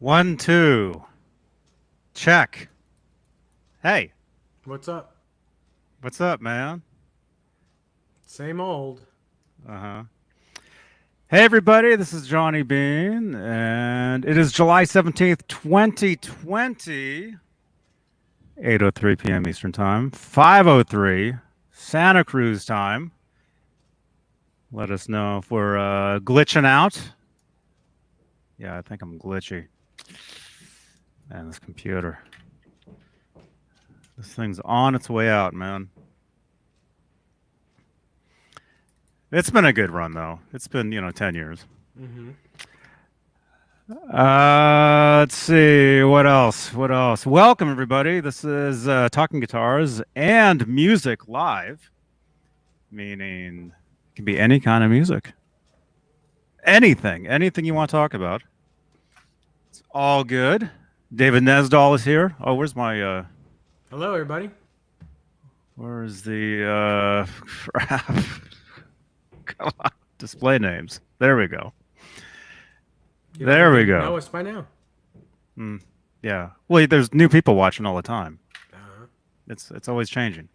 One, two. Check. Hey, What's up? what's up, man? Same old. Uh-huh. Hey, everybody, this is Johnny Beane, and it is July 17th, 2020, 8:03 p.m. Eastern Time, 5:03 Santa Cruz time. Let us know if we're glitching out. Yeah, I think I'm glitchy. Man, this computer. This thing's on its way out, man. It's been a good run, though. It's been, 10 years. Mm-hmm. Let's see. What else? What else? Welcome, everybody. This is Talking Guitars and Music Live, meaning it can be any kind of music. Anything you want to talk about. It's all good. David Nesdall is here. Oh, where's my, Hello, everybody. where's the, crap. Come on. Display names. There we go. There we go. Know us by now. Yeah. Well, there's new people watching all the time. Uh-huh. It's always changing.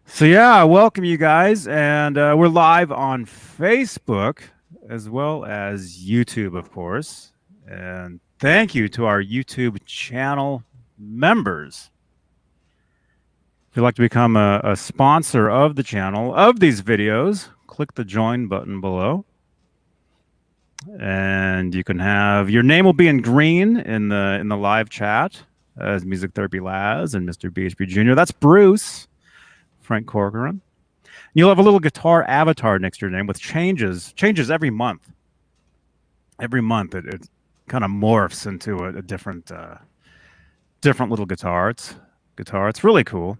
So yeah, welcome you guys, and we're live on Facebook as well as YouTube, of course. And thank you to our YouTube channel members. If you'd like to become a sponsor of the channel of these videos, click the join button below. And you can have your name will be in green in the live chat as Music Therapy Laz and Mr. BHB Jr. That's Bruce, Frank Corcoran. You'll have a little guitar avatar next to your name with changes every month. Every month it kind of morphs into a different little guitar. It's really cool.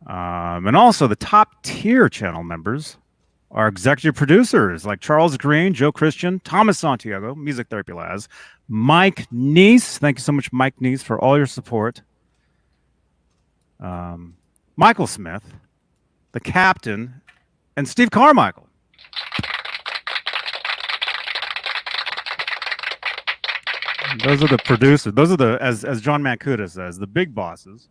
And also the top tier channel members are executive producers like Charles Green, Joe Christian, Thomas Santiago, Music Therapy Laz, Mike Neese. Thank you so much, Mike Neese, for all your support. Michael Smith, the captain, and Steve Carmichael. Those are the producers. Those are the, as John Mancuda says, the big bosses.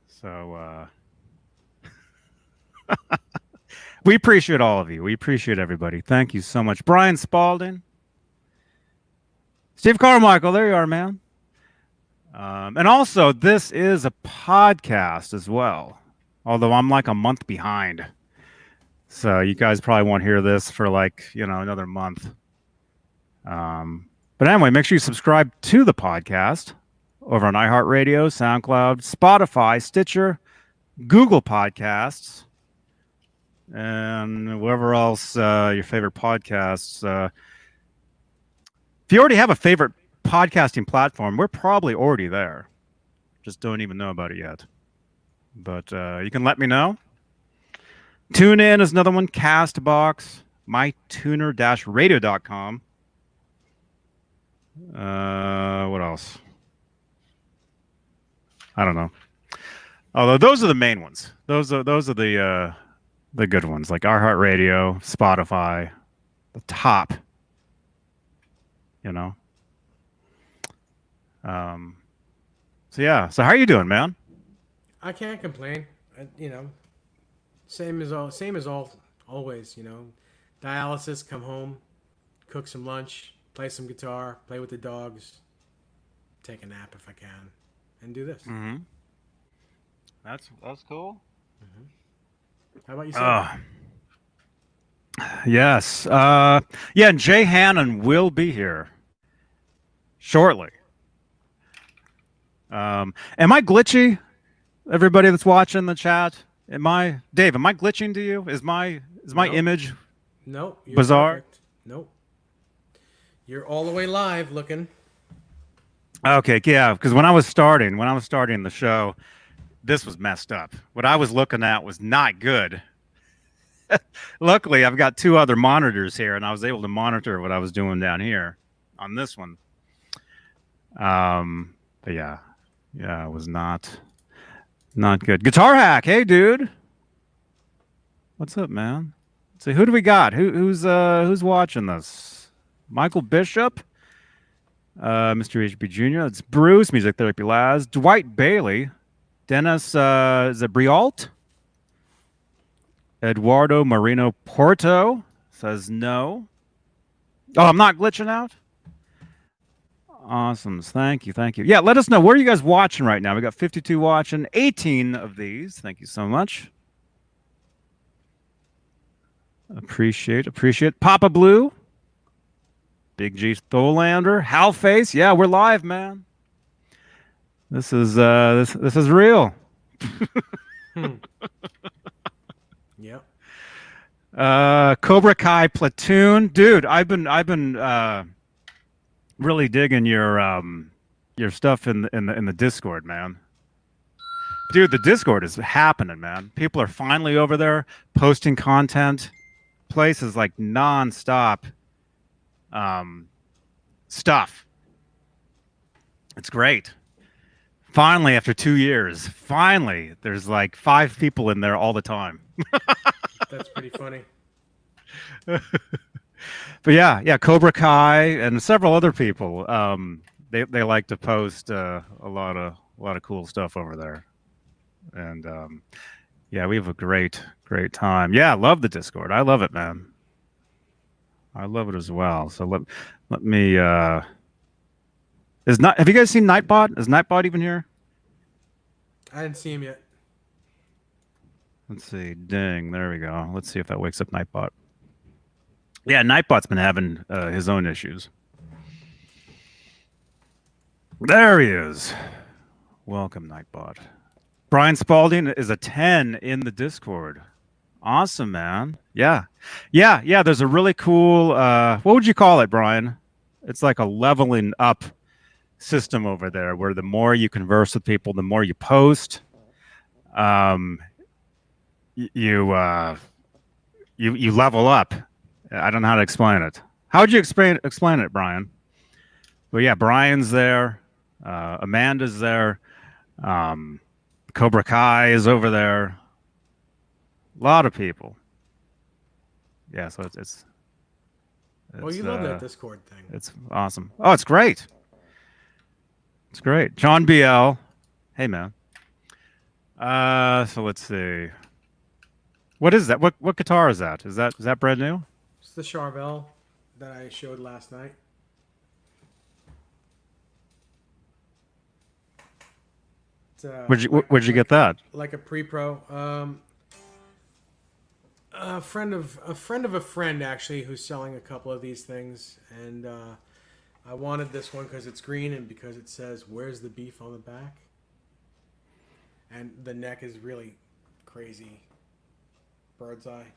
So, we appreciate all of you. We appreciate everybody. Thank you so much. Brian Spalding. Steve Carmichael, there you are, man. And also, this is a podcast as well, although I'm like a month behind. So you guys probably won't hear this for another month. But anyway, make sure you subscribe to the podcast over on iHeartRadio, SoundCloud, Spotify, Stitcher, Google Podcasts, and wherever else your favorite podcasts. If you already have a favorite podcasting platform, we're probably already there. Just don't even know about it yet. But you can let me know. TuneIn is another one. Castbox, mytuner-radio.com. What else? I don't know. Although those are the main ones. Those are the good ones, like iHeartRadio, Spotify, the top. So yeah. So how are you doing, man? I can't complain. Same as always. Dialysis. Come home, cook some lunch, play some guitar, play with the dogs, take a nap if I can, and do this. Mm-hmm. That's cool. Mm-hmm. How about yourself? Yes. Yeah, and Jay Hannon will be here shortly. Am I glitchy? Everybody that's watching the chat, Dave? Am I glitching to you? Is my Nope. Image Nope. You're bizarre? Perfect. Nope. You're all the way live looking. Okay, yeah. Because when I was starting the show, this was messed up. What I was looking at was not good. Luckily, I've got two other monitors here, and I was able to monitor what I was doing down here on this one. But yeah, it was not good. Guitar Hack, hey dude, what's up, man? So who do we got? Who's watching this? Michael Bishop, Mr. HB Jr. It's Bruce, Music Therapy Laz, Dwight Bailey, Dennis Zabrialt, Eduardo Marino Porto says no. Oh, I'm not glitching out. Awesome. Thank you. Thank you. Yeah, let us know. Where are you guys watching right now? We got 52 watching, 18 of these. Thank you so much. Appreciate. Papa Blue, Big G Tholander, Halface. Yeah, we're live, man. This is this is real. Yep. Cobra Kai Platoon, dude. I've been really digging your stuff in the Discord, man. Dude, the Discord is happening, man. People are finally over there posting content. Place is like nonstop stuff. It's great. Finally, after 2 years, finally, there's like 5 people in there all the time. That's pretty funny. But yeah, Cobra Kai and several other people. They like to post a lot of cool stuff over there, and yeah, we have a great time. Yeah, I love the Discord. I love it, man. I love it as well. So let me. Have you guys seen Nightbot? Is Nightbot even here? I didn't see him yet. Let's see. Ding. There we go. Let's see if that wakes up Nightbot. Yeah, Nightbot's been having his own issues. There he is. Welcome, Nightbot. Brian Spalding is a 10 in the Discord. Awesome, man. Yeah. There's a really cool. What would you call it, Brian? It's like a leveling up system over there, where the more you converse with people, the more you post. You level up. I don't know how to explain it. How would you explain it, Brian? Well, yeah, Brian's there. Amanda's there. Cobra Kai is over there. A lot of people. Yeah, so it's well, you love that Discord thing. It's awesome. Oh, it's great. It's great. John BL. Hey, man. So let's see. What is that? What guitar is that? Is that brand new? It's the Charvel that I showed last night. Where'd you get that? Like a pre-pro. A friend of a friend actually, who's selling a couple of these things, and I wanted this one because it's green and because it says "Where's the beef" on the back, and the neck is really crazy bird's eye.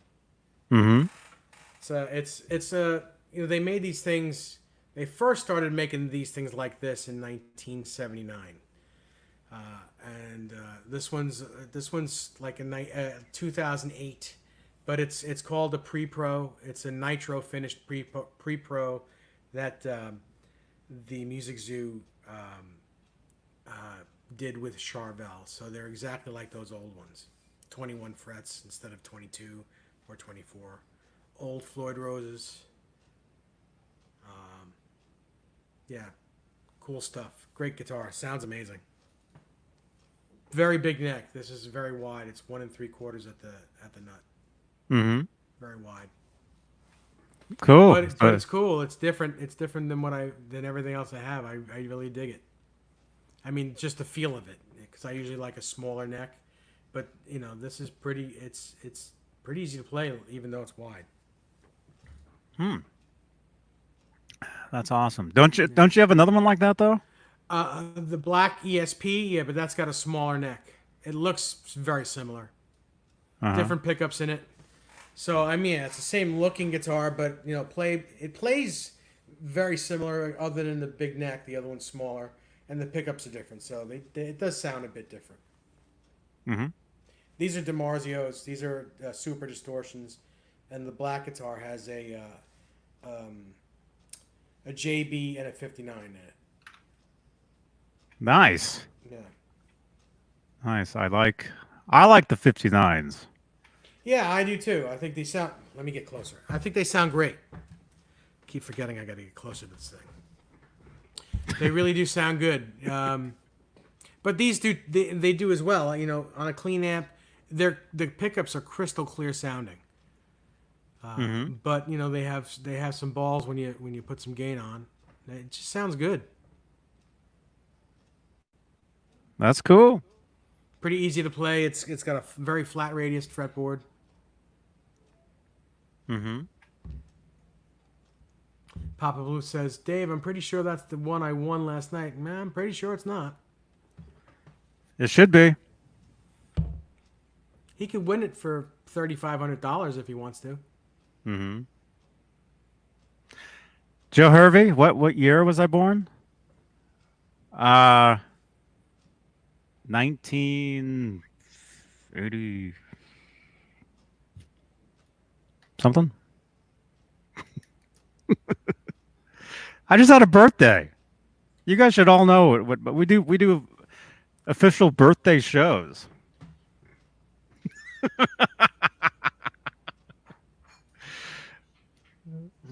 Mm-hmm. So it's they made these things. They first started making these things like this in 1979. And this one's like a 2008, but it's called a pre-pro. It's a nitro finished pre-pro that the Music Zoo did with Charvel. So they're exactly like those old ones, 21 frets instead of 22 or 24. Old Floyd Roses. Yeah, cool stuff. Great guitar. Sounds amazing. Very big neck. This is very wide. It's 1 3/4 at the nut. Mm-hmm. Very wide. Cool. But it's cool. It's different. It's different than everything else I have. I really dig it. I mean, just the feel of it, because I usually like a smaller neck, but this is pretty. It's pretty easy to play, even though it's wide. That's awesome. Don't you have another one like that though? The black ESP, yeah, but that's got a smaller neck. It looks very similar. Different pickups in it. So I mean, it's the same looking guitar, but it plays very similar, other than the big neck. The other one's smaller, and the pickups are different. So it does sound a bit different. Mm-hmm. These are DiMarzios. These are super distortions, and the black guitar has a JB and a 59 in it. Nice. Yeah. Nice. I like the 59s. Yeah, I do too. I think they sound. Let me get closer. I think they sound great. keep forgetting I got to get closer to this thing. They really do sound good. But these they do as well. You know, on a clean amp, the pickups are crystal clear sounding. But you know they have some balls when you put some gain on. It just sounds good. That's cool. Pretty easy to play. It's got a very flat radius fretboard. Papa Blue says, Dave, I'm pretty sure that's the one I won last night. Man, I'm pretty sure it's not. It should be. He could win it for $3,500 if he wants to. Joe Hervey, what year was I born? 1980 something. I just had a birthday. You guys should all know it. But we do official birthday shows.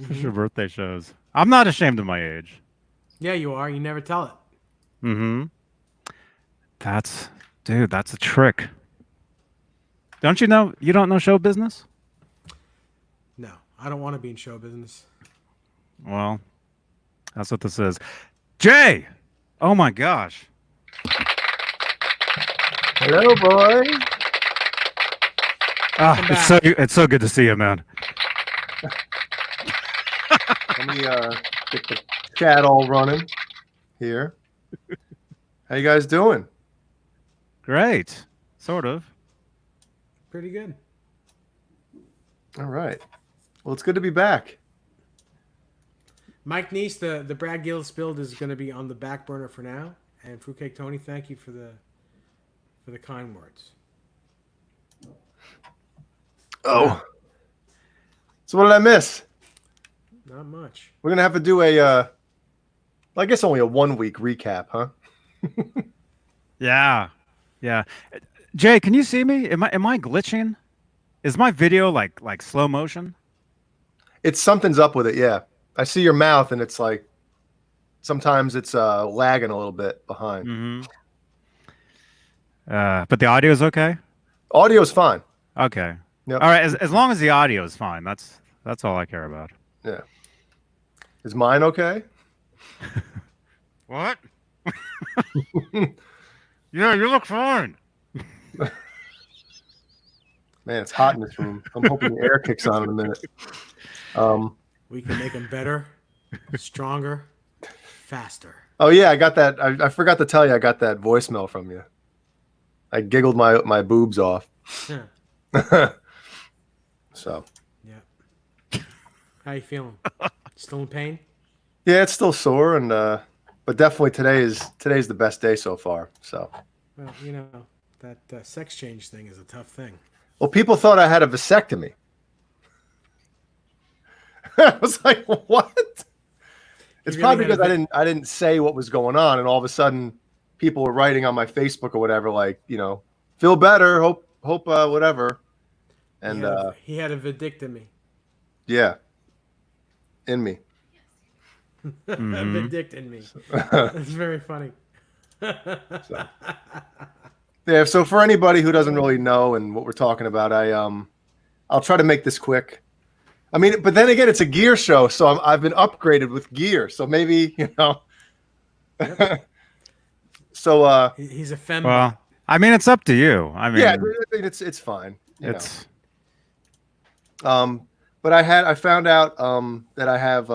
Official birthday shows. I'm not ashamed of my age. Yeah, you are. You never tell it. That's a trick. Don't you know? You don't know show business? No, I don't want to be in show business. Well, that's what this is. Jay! Oh my gosh. Hello, boys. It's so good to see you, man. Let me get the chat all running here. How you guys doing? Great. Sort of. Pretty good. All right. Well, it's good to be back. Mike Neese, the Brad Gillis build is going to be on the back burner for now. And Fruitcake Tony, thank you for the kind words. Oh. So what did I miss? Not much. We're going to have to do I guess only a 1 week recap, huh? Yeah. Yeah. Jay, can you see me? Am I glitching? Is my video like slow motion? It's something's up with it, yeah. I see your mouth and it's like sometimes it's lagging a little bit behind. But the audio is okay? Audio's fine. Okay. Yep. All right, as long as the audio is fine. That's all I care about. Yeah. Is mine okay? What? Yeah, you look fine. Man, it's hot in this room. I'm hoping the air kicks on in a minute. We can make them better, stronger, faster. Oh yeah, I got that. I forgot to tell you, I got that voicemail from you. I giggled my boobs off. Yeah. So. Yeah. How you feeling? Still in pain? Yeah, it's still sore, and but definitely today's the best day so far. So. Well, you know that sex change thing is a tough thing. Well, people thought I had a vasectomy. I was like, what? It's probably because I didn't say what was going on, and all of a sudden, people were writing on my Facebook or whatever, like, you know, feel better, hope whatever, and he had a vasectomy. Yeah, in me. A vasectomy. That's very funny. So. Yeah. So for anybody who doesn't really know and what we're talking about, I'll try to make this quick. I mean, but then again, it's a gear show, so I've been upgraded with gear. So maybe, you know. Yep. So he's a fembot. Well, I mean, it's up to you. I mean, yeah, it's fine. It's but I found out that I have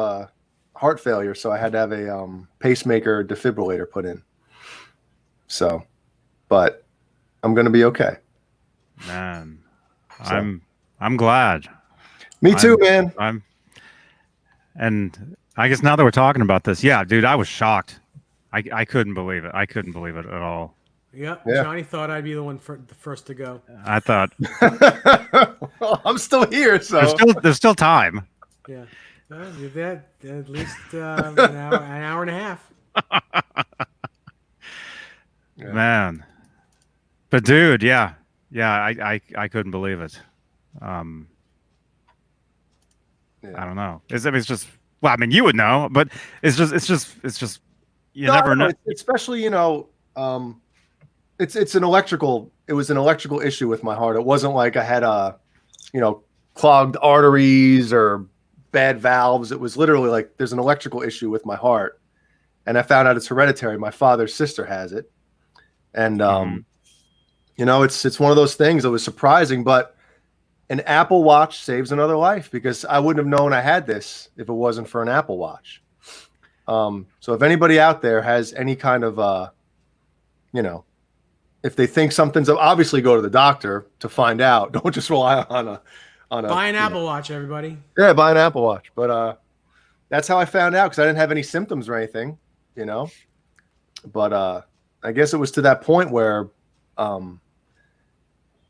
heart failure, so I had to have a pacemaker defibrillator put in. So, but I'm gonna be okay. Man, So. I'm glad. Me too, man. And I guess now that we're talking about this, yeah, dude, I was shocked. I couldn't believe it. I couldn't believe it at all. Yep. Yeah. Johnny thought I'd be the first to go. I thought Well, I'm still here, so there's still time. Yeah. You're there at least an hour and a half. Yeah. Man. But dude, yeah. I couldn't believe it. Yeah. I don't know. It's just Well, I mean, you would know, but it's just you No, never no, know. especially it's an electrical. It was an electrical issue with my heart. It wasn't like I had clogged arteries or bad valves. It was literally like there's an electrical issue with my heart, and I found out it's hereditary. My father's sister has it, and it's one of those things that was surprising, but an Apple Watch saves another life because I wouldn't have known I had this if it wasn't for an Apple Watch. So if anybody out there has any kind of, if they think something's obviously go to the doctor to find out. Don't just rely on a buy an Apple Watch, everybody. Yeah, buy an Apple Watch. But that's how I found out because I didn't have any symptoms or anything, But I guess it was to that point where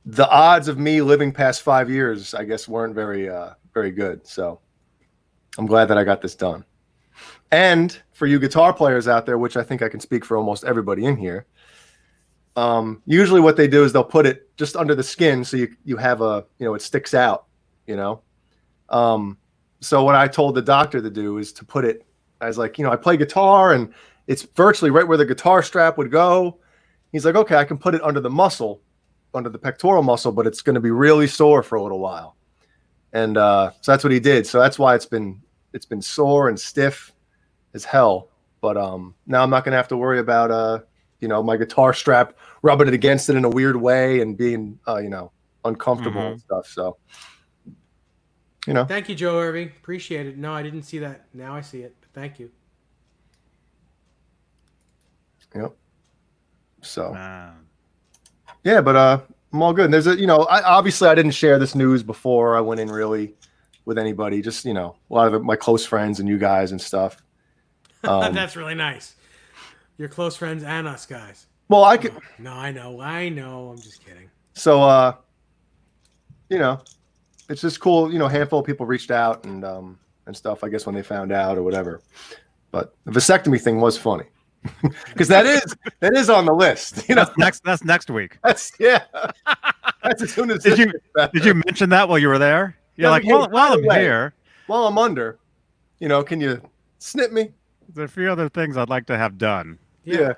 the odds of me living past 5 years, I guess, weren't very good. So I'm glad that I got this done. And for you guitar players out there, which I think I can speak for almost everybody in here, usually what they do is they'll put it just under the skin so you have it sticks out, So what I told the doctor to do is to put it, I was like, I play guitar and it's virtually right where the guitar strap would go. He's like, okay, I can put it under the muscle, under the pectoral muscle, but it's going to be really sore for a little while. And so that's what he did. So that's why it's been sore and stiff as hell. But now I'm not going to have to worry about my guitar strap rubbing it against it in a weird way and being uncomfortable and stuff. So Thank you, Joe Irving. Appreciate it. No, I didn't see that. Now I see it. But thank you. Yep. So yeah, but I'm all good. And there's obviously I didn't share this news before I went in really with anybody. Just a lot of my close friends and you guys and stuff. That's really nice. Your close friends and us guys. Well, I could. No, I know. I'm just kidding. So, it's just cool. A handful of people reached out and stuff. I guess when they found out or whatever. But the vasectomy thing was funny because that is on the list. That's next week. That's as soon as did you mention that while you were there? You're like, while I'm here, while I'm under, can you snip me? There's a few other things I'd like to have done. Yeah.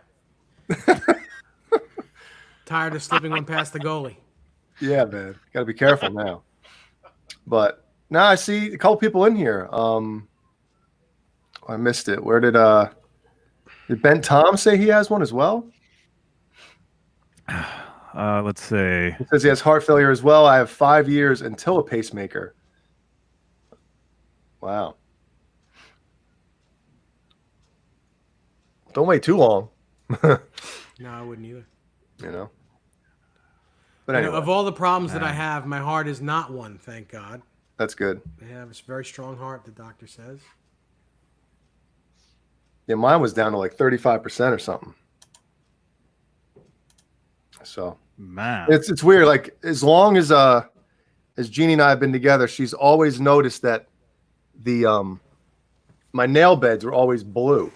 Tired of slipping one past the goalie. Yeah, man. Got to be careful now. But now I see a couple people in here. I missed it. Where did Ben Tom say he has one as well? Let's see. He says he has heart failure as well. I have 5 years until a pacemaker. Wow. Don't wait too long. No, I wouldn't either. But anyway, of all the problems that I have, my heart is not one, thank God. That's good. I have a very strong heart, the doctor says. Yeah, mine was down to like 35% or something. So, man, it's weird. Like as long as Jeannie and I have been together, she's always noticed that the my nail beds are always blue.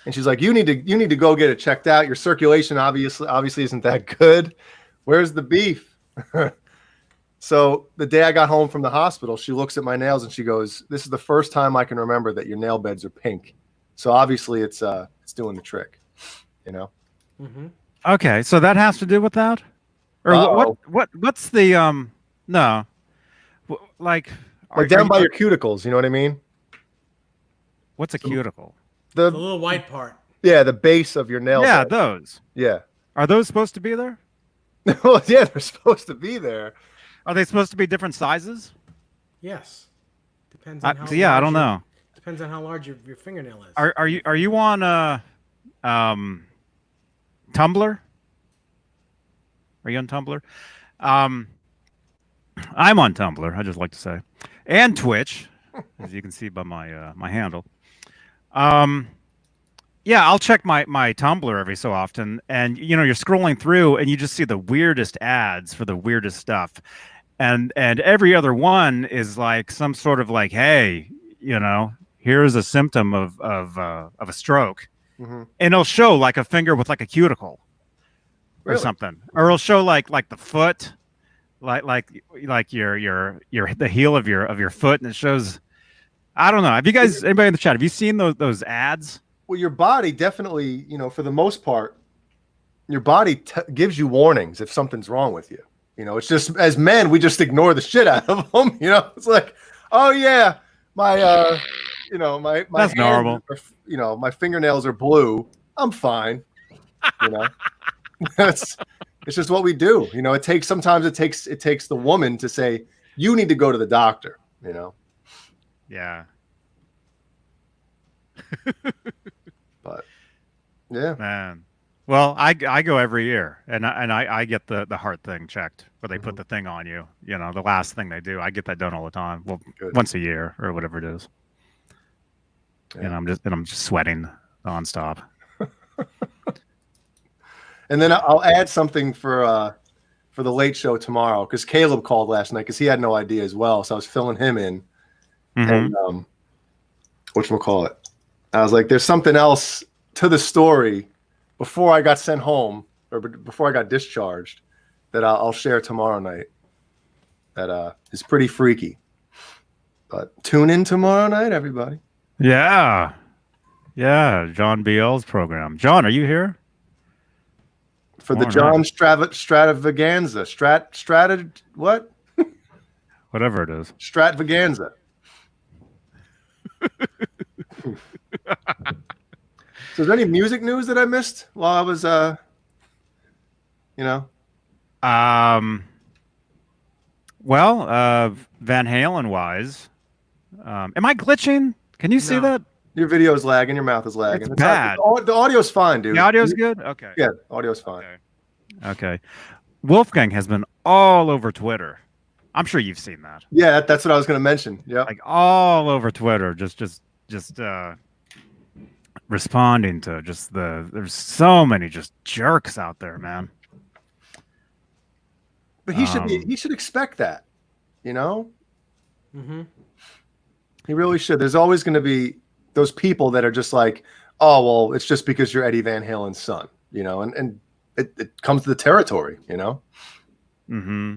And she's like, you need to go get it checked out. Your circulation obviously isn't that good. Where's the beef? So the day I got home from the hospital, she looks at my nails and she goes, this is the first time I can remember that your nail beds are pink. So obviously it's doing the trick, Mm-hmm. Okay, so that has to do with that? Or what's the no. Like down by your cuticles, you know what I mean? What's a cuticle? The little white part. Yeah, the base of your nail. Yeah, bed. those. Yeah. Are those supposed to be there? Well, yeah, they're supposed to be there. Are they supposed to be different sizes? Yes. Depends on how. I don't know. Depends on how large your fingernail is. Are you on Tumblr? Are you on Tumblr? I'm on Tumblr. I just like to say, and Twitch, as you can see by my my handle. Yeah, I'll check my Tumblr every so often, and you're scrolling through, and you just see the weirdest ads for the weirdest stuff, and every other one is like some sort of like, hey, here's a symptom of a stroke, and it'll show like a finger with like a cuticle, or something, or it'll show like the foot, like your the heel of your foot, and it shows I don't know. Have you guys, anybody in the chat, have you seen those ads? Well, your body definitely, for the most part, your body gives you warnings if something's wrong with you. It's just, as men, we just ignore the shit out of them. It's like, oh yeah, my my That's normal. My fingernails are blue. I'm fine. It's just what we do. Sometimes it takes the woman to say, you need to go to the doctor. Yeah. But yeah, man. Well, I go every year, and I get the heart thing checked, where they put the thing on you. The last thing they do. I get that done all the time. Well, good. Once a year or whatever it is. Yeah. And I'm just sweating nonstop. And then I'll add something for the late show tomorrow, because Caleb called last night because he had no idea as well, so I was filling him in. And whatchamacallit, I was like, there's something else to the story before I got sent home, or before I got discharged, that I'll share tomorrow night. That is pretty freaky. But tune in tomorrow night, everybody. Yeah. John BL's program. John, are you here? For the John Stratavanganza. What? Whatever it is. Stratavanganza. So is there any music news that I missed while I was Van Halen wise, am I glitching? Can you see that? Your video is lagging, your mouth is lagging. It's bad. The audio's fine, dude. The audio's good? Okay. Yeah, audio's fine. Okay. Wolfgang has been all over Twitter. I'm sure you've seen that. Yeah, that's what I was going to mention. Yeah. Like all over Twitter, just responding to there's so many just jerks out there, man. But he should expect that, Mm-hmm. He really should. There's always going to be those people that are just like, oh, well, it's just because you're Eddie Van Halen's son, and it comes to the territory, Mm-hmm.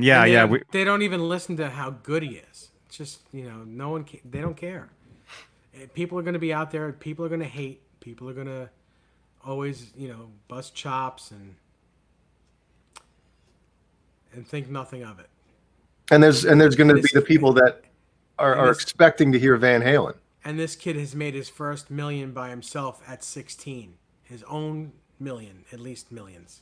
Yeah. They don't even listen to how good he is. It's just, no one. They don't care. People are going to be out there. People are going to hate. People are going to always, bust chops and think nothing of it. And there's going to be the people that are expecting to hear Van Halen. And this kid has made his first million by himself at 16. His own million, at least millions.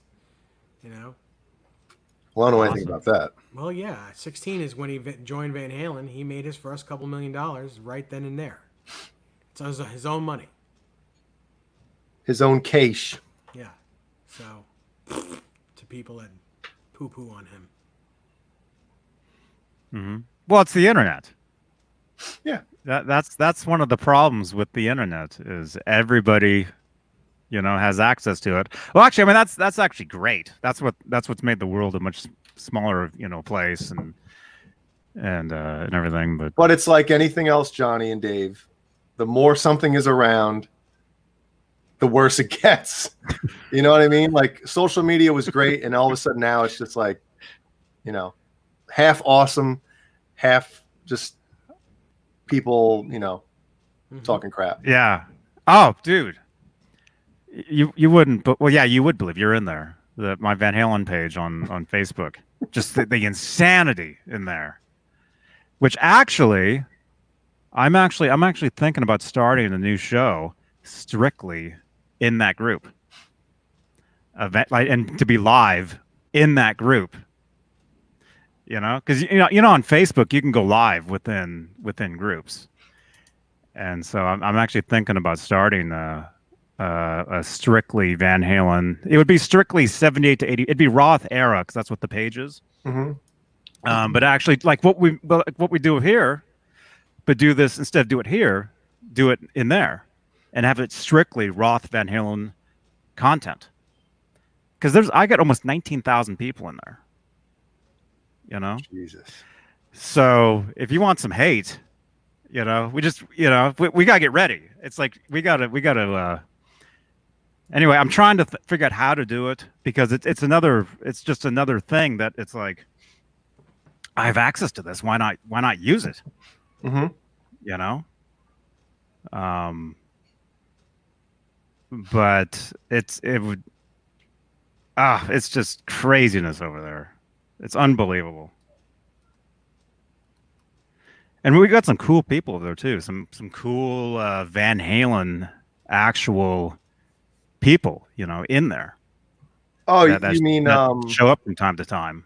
Well, I don't know anything about that. Well, yeah, 16 is when he joined Van Halen. He made his first couple $1 million right then and there. So it was his own money. His own cash. Yeah. So, to people that poo-poo on him. Mm-hmm. Well, it's the internet. Yeah. That's one of the problems with the internet is everybody, has access to it. Well, actually, I mean that's actually great. That's what's made the world a much smaller, place and everything. But it's like anything else, Johnny and Dave. The more something is around, the worse it gets. You know what I mean? Like social media was great, and all of a sudden now it's just like, half awesome, half just people, talking crap. Yeah. Oh, dude. You wouldn't, but well, yeah, you would believe you're in there. My Van Halen page on Facebook, just the insanity in there. Which actually, I'm actually thinking about starting a new show strictly in that group, and to be live in that group. Because on Facebook you can go live within groups, and so I'm actually thinking about starting a strictly Van Halen. It would be strictly 78 to 80. It'd be Roth era because that's what the page is. Mm-hmm. But actually, like what we do here, but do this instead of do it here, do it in there, and have it strictly Roth Van Halen content. Because I got almost 19,000 people in there. Jesus. So if you want some hate, we just we gotta get ready. It's like we gotta. Anyway, I'm trying to figure out how to do it because it's just another thing that it's like I have access to this. Why not use it? Mm-hmm. You know, but it's just craziness over there. It's unbelievable. And we got some cool people over there too. Some cool Van Halen actual people, in there Oh, that you mean that show up from time to time.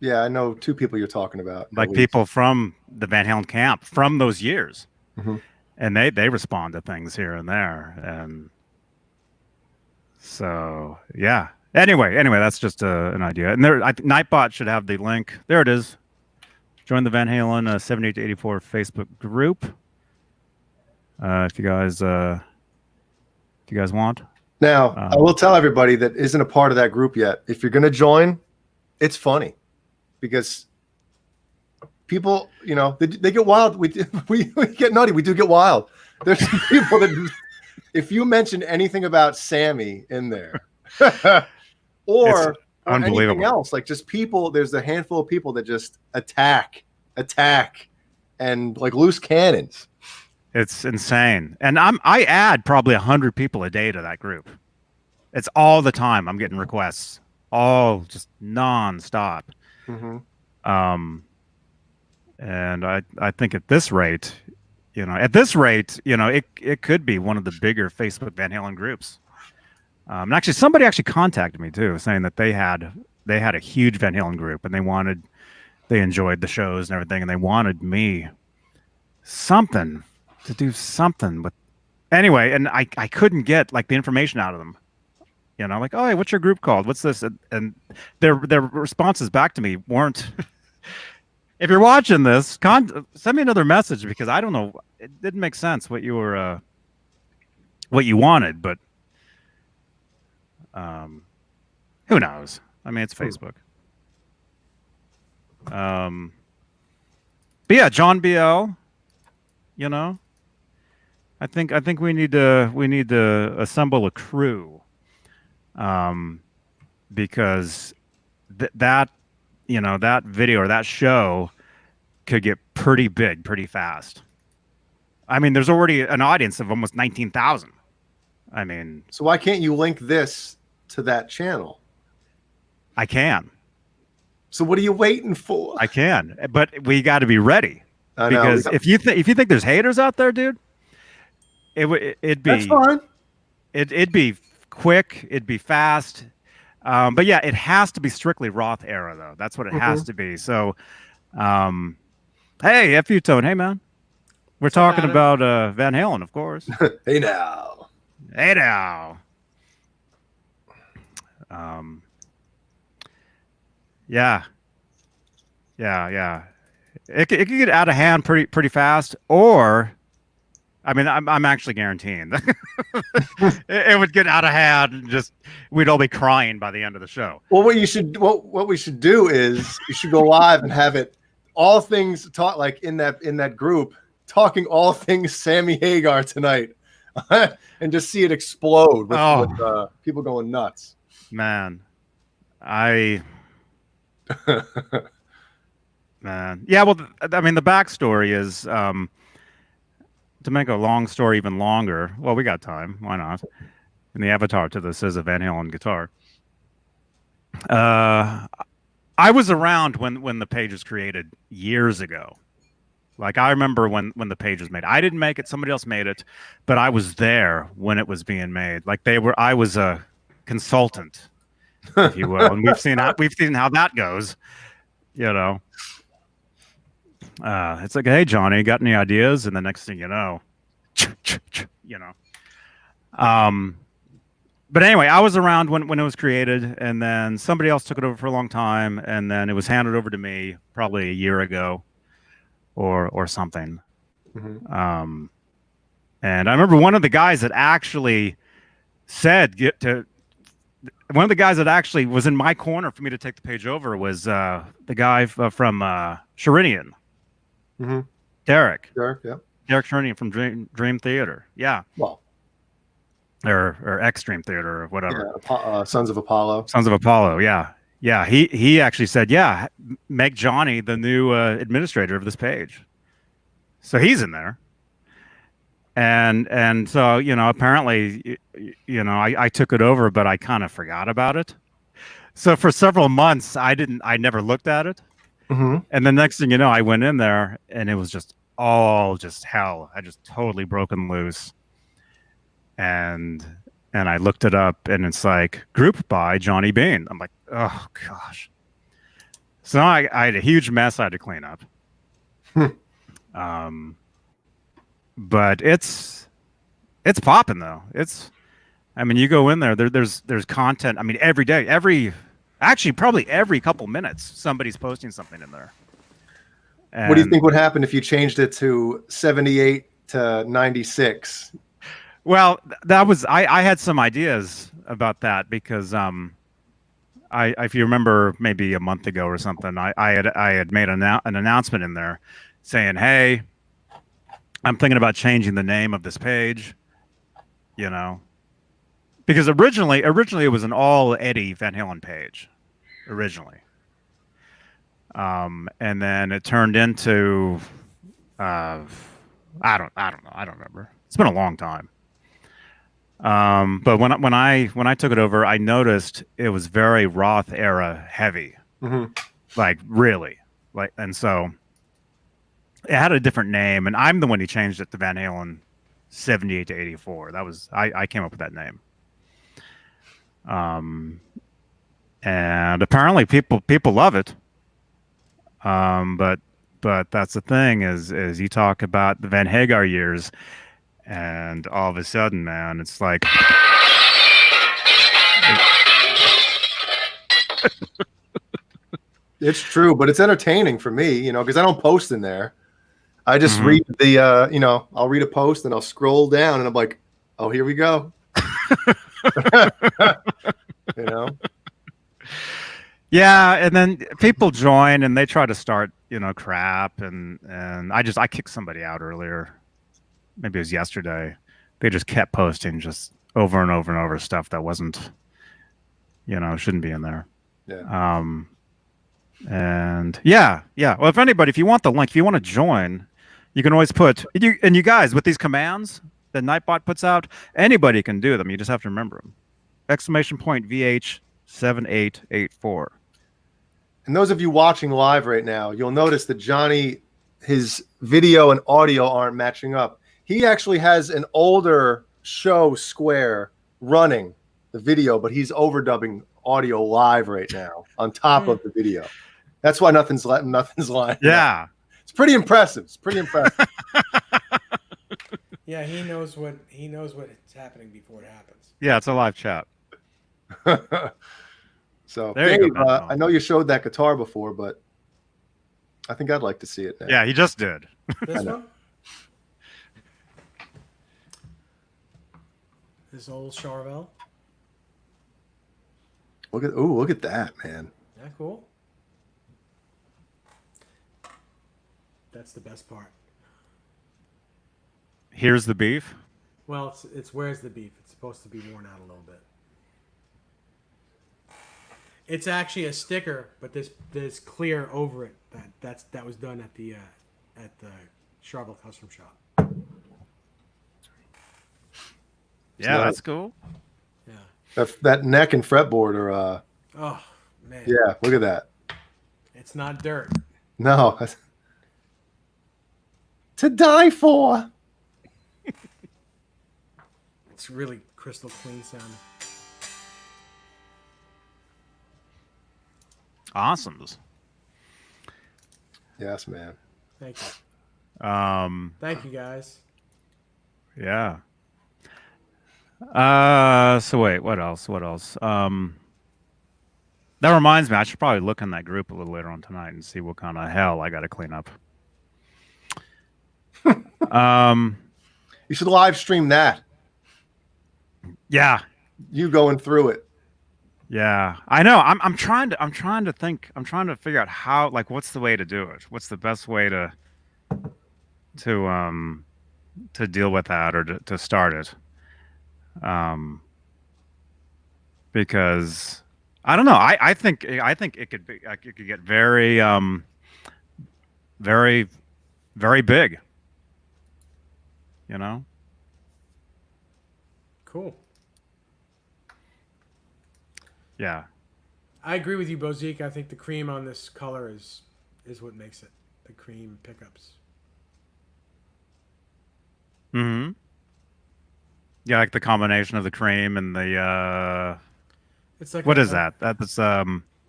Yeah, I know 2 people you're talking about. Like people from the Van Halen camp from those years. Mm-hmm. And they respond to things here and there. And so, yeah. Anyway, that's just an idea. And I think Nightbot should have the link. There it is. Join the Van Halen 78 to 84 Facebook group. If you guys want. Now, I will tell everybody that isn't a part of that group yet. If you're going to join, it's funny because people, they get wild. We get nutty. We do get wild. There's some people that, if you mention anything about Sammy in there, or anything else, like just people, there's a handful of people that just attack, and like loose cannons. It's insane. And I add probably 100 people a day to that group. It's all the time. I'm getting requests, all just nonstop. Mm-hmm. And I think at this rate, it could be one of the bigger Facebook Van Halen groups. And actually, somebody actually contacted me too, saying that they had a huge Van Halen group and they enjoyed the shows and everything, and they wanted me to do something with. Anyway, and I couldn't get like the information out of them. Like, oh, hey, what's your group called? What's this? And their responses back to me weren't. If you're watching this, send me another message because I don't know. It didn't make sense what you were, what you wanted, but who knows? I mean, it's Facebook. But yeah, John BL. I think we need to assemble a crew, because that video or that show could get pretty big pretty fast. I mean, there's already an audience of almost 19,000. I mean, so why can't you link this to that channel? I can. So what are you waiting for? I can, but we got to be ready. Because if you think there's haters out there, dude, it'd be, that's fine. It'd be quick. It'd be fast. But yeah, it has to be strictly Roth era though. That's what it has to be. So, hey, F you, Tone. Hey, man. We're talking about Van Halen, of course. Hey now. Yeah. It could get out of hand pretty fast, or, I mean, I'm actually guaranteeing it would get out of hand and just we'd all be crying by the end of the show. Well, what we should do is you should go live and have it all things talk like in that group talking all things Sammy Hagar tonight, and just see it explode with people going nuts. Man, man. Yeah, well, I mean, the backstory is, to make a long story even longer, well, we got time. Why not? And the avatar to this is a Van Halen guitar. I was around when the page was created years ago. Like, I remember when the page was made. I didn't make it. Somebody else made it. But I was there when it was being made. Like, I was a consultant, if you will. And we've seen how that goes, It's like, hey, Johnny, got any ideas? And the next thing you know. But anyway, I was around when it was created, and then somebody else took it over for a long time, and then it was handed over to me probably a year ago or something. Mm-hmm. And I remember one of the guys that actually one of the guys that actually was in my corner for me to take the page over was the guy from Sherinian. Mm-hmm. Derek, yeah. Derek Sherinian from Dream Theater. Yeah. Well, or Extreme Theater or whatever. Yeah, Sons of Apollo. Sons of Apollo, yeah. Yeah, he actually said, yeah, make Johnny the new administrator of this page. So he's in there. And so, apparently, I took it over, but I kind of forgot about it. So for several months, I never looked at it. Mm-hmm. And the next thing you know, I went in there and it was just all just hell. I just totally broken loose. And I looked it up and it's like group by Johnny Beane. I'm like, oh gosh. So I had a huge mess I had to clean up. But it's popping though. You go in there, there's content. I mean, every day, actually probably every couple minutes, somebody's posting something in there. What do you think would happen if you changed it to 78 to 96? Well, I had some ideas about that because if you remember maybe a month ago or something, I had made an announcement in there saying, hey, I'm thinking about changing the name of this page, because originally it was an all Eddie Van Halen page originally. And then it turned into, I don't know. I don't remember. It's been a long time. But when I took it over, I noticed it was very Roth era heavy, like really, and so it had a different name, and I'm the one who changed it to Van Halen 78 to 84. That was I came up with that name. And apparently people love it. But that's the thing is you talk about the Van Hagar years, and all of a sudden, man, it's like It's true, but it's entertaining for me, because I don't post in there. I just read the, I'll read a post and I'll scroll down and I'm like, oh, here we go. Yeah, and then people join and they try to start, crap, and I kicked somebody out earlier. Maybe it was yesterday. They just kept posting just over and over and over stuff that wasn't, shouldn't be in there. Yeah. And yeah. Well, if you want the link, if you want to join, you can always you guys, with these commands that Nightbot puts out, anybody can do them. You just have to remember them. !VH7884. And those of you watching live right now, you'll notice that Johnny, his video and audio aren't matching up. He actually has an older show Square running the video, but he's overdubbing audio live right now on top of the video. That's why nothing's lying. Yeah. It's pretty impressive. Yeah, he knows what's happening before it happens. Yeah, it's a live chat. So, there you Dave, go. I know you showed that guitar before, but I think I'd like to see it now. Yeah, he just did. This one? This old Charvel. Look at that, man. Isn't that cool? That's the best part. Here's the beef. Well, it's where's the beef? It's supposed to be worn out a little bit. It's actually a sticker, but there's clear over it. That was done at the Charvel Custom Shop. Yeah, that's cool. Yeah. That neck and fretboard are. Oh man. Yeah, look at that. It's not dirt. No. To die for. It's really crystal clean sounding. Awesome. Yes, man. Thank you. Thank you, guys. Yeah. So wait, what else? That reminds me, I should probably look in that group a little later on tonight and see what kind of hell I got to clean up. You should live stream that. Yeah. You going through it. Yeah, I know. I'm trying to think. I'm trying to figure out how, what's the way to do it? What's the best way to deal with that, or to start it? Because I don't know. I think it could be. It could get very, very, very big. You know. Cool. Yeah. I agree with you, Bozique. I think the cream on this color is what makes it. The cream pickups. Mm-hmm. Yeah, like the combination of the cream and the It's like what is that? That's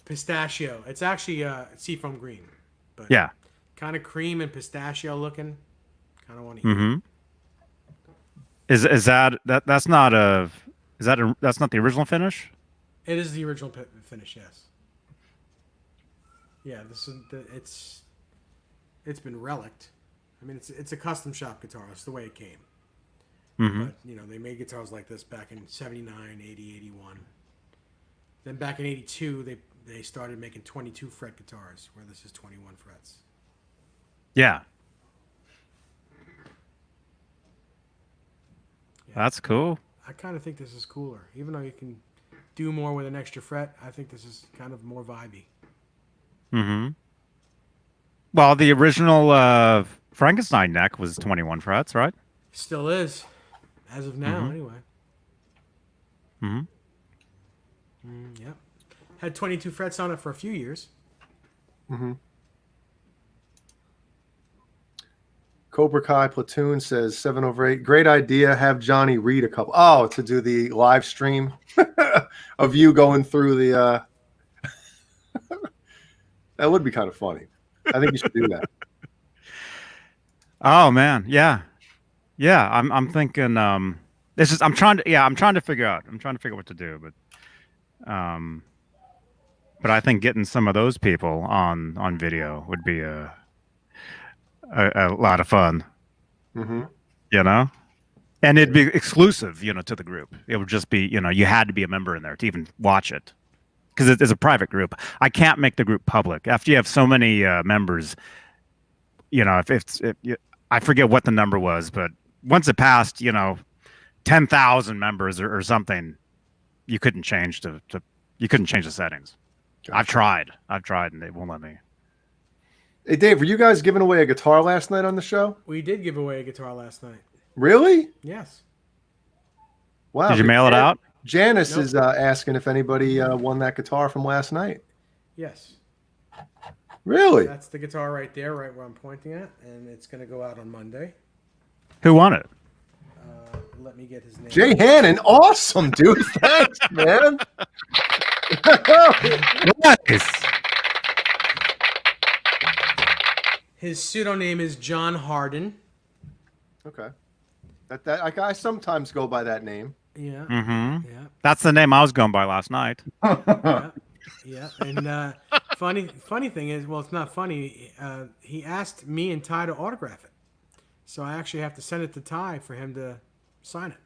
pistachio. It's actually seafoam green, but yeah. kind of cream and pistachio looking. Kind of want to eat. Mm-hmm. Is that's not a that's not the original finish? It is the original finish, yes. Yeah, it's been relicked. I mean, it's a custom shop guitar. It's the way it came. Mm-hmm. But, they made guitars like this back in 79, 80, 81. Then back in 82, they started making 22 fret guitars, where this is 21 frets. Yeah. Yeah. That's cool. I kind of think this is cooler. Even though you can do more with an extra fret, I think this is kind of more vibey. Mm-hmm. Well, the original Frankenstein neck was 21 frets, right? Still is, as of now, anyway. Mm-hmm. Yep. Had 22 frets on it for a few years. Mm-hmm. Cobra Kai Platoon says 7/8. Great idea. Have Johnny read a couple. Oh, to do the live stream of you going through the. That would be kind of funny. I think you should do that. Oh man, yeah. I'm thinking. It's just I'm trying to figure out. I'm trying to figure out what to do, but I think getting some of those people on video would be a lot of fun. Mm-hmm. You know, and it'd be exclusive, to the group. It would just be, you had to be a member in there to even watch it, because it's a private group. I can't make the group public after you have so many members. I forget what the number was, but once it passed, 10,000 members or something, you couldn't change you couldn't change the settings. Gotcha. I've tried, and they won't let me. Hey, Dave, were you guys giving away a guitar last night on the show? We did give away a guitar last night. Really? Yes. Wow. Did you mail it out? Janice Nope. is asking if anybody won that guitar from last night. Yes. Really? That's the guitar right there, right where I'm pointing at, and it's going to go out on Monday. Who won it? Let me get his name. Jay Hannon. Awesome, dude. Thanks, man. Nice. His pseudonym is John Harden. Okay. I sometimes go by that name. Yeah. Mm-hmm. Yeah. That's the name I was going by last night. Yeah. Yeah. And funny thing is, well, it's not funny. He asked me and Ty to autograph it, so I actually have to send it to Ty for him to sign it.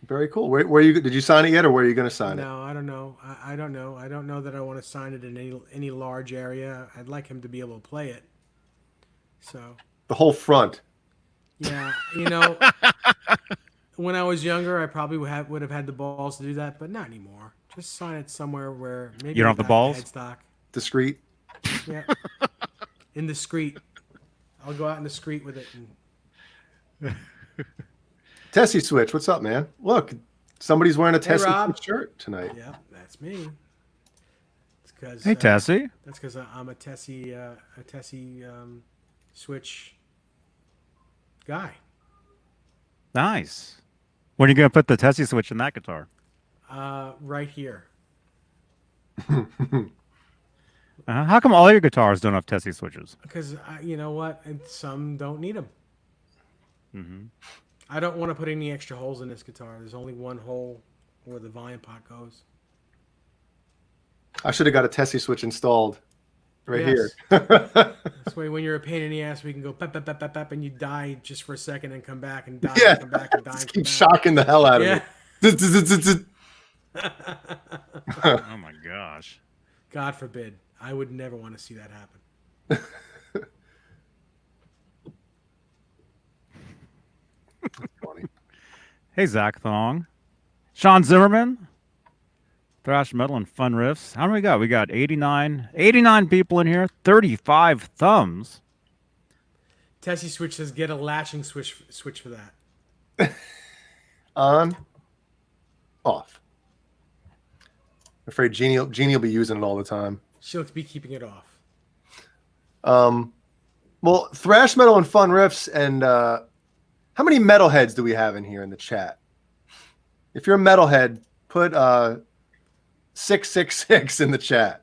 Very cool. Did you sign it yet, or where are you going to sign it? No, I don't know. I don't know. I don't know that I want to sign it in any large area. I'd like him to be able to play it. So. The whole front. Yeah, when I was younger, I probably would have had the balls to do that, but not anymore. Just sign it somewhere where maybe You don't have the balls? Headstock. Discreet. Yeah, in the street. I'll go out in the street with it. Tessie Switch, what's up, man? Look, somebody's wearing a Tessie Rob. Switch shirt tonight. Yeah, that's me. It's because Hey, Tessie. That's because I'm a Tessie Switch guy. Nice. When are you going to put the Tessie switch in that guitar? Right here. How come all your guitars don't have Tessie switches? Because you know what, and some don't need them. Mm-hmm. I don't want to put any extra holes in this guitar. There's only one hole where the volume pot goes. I should have got a Tessie Switch installed right here. This way, when you're a pain in the ass, we can go bap, bap, bap, bap, bap, and you die just for a second and come back and die and come back and die. Just and keep come shocking the hell out of me. Oh my gosh. God forbid. I would never want to see that happen. Funny. Hey, Zach Thong. Sean Zimmerman. Thrash metal and fun riffs. How many we got? We got 89 people in here. 35 thumbs. Tessie Switch says get a latching switch for that. On, off. I'm afraid Jeannie will be using it all the time. She'll be keeping it off. Well, thrash metal and fun riffs, and how many metalheads do we have in here in the chat? If you're a metalhead, put 666 in the chat.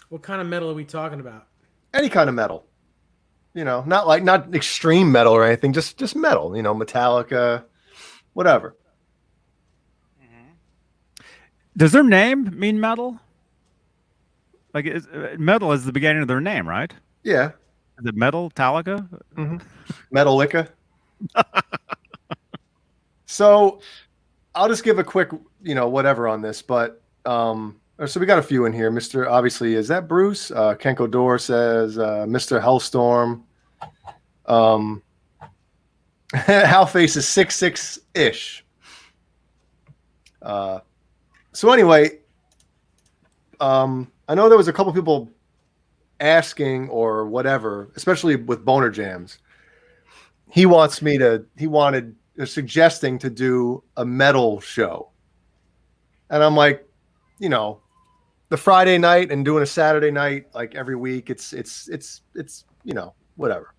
What kind of metal are we talking about? Any kind of metal. You know, not extreme metal or anything, just metal, you know, Metallica, whatever. Does their name mean metal? Like, metal is the beginning of their name, right? Yeah. Is it Metallica? Mm-hmm. Metallica. So I'll just give a quick, you know, whatever on this, but so we got a few in here. Mr. Obviously, is that Bruce? Kenko Dor says Mr. Hellstorm. Halface is 6'6"-ish. So anyway, I know there was a couple people asking or whatever, especially with Boner Jams. He wanted suggesting to do a metal show. And I'm like, you know, the Friday night and doing a Saturday night like every week, it's you know, whatever.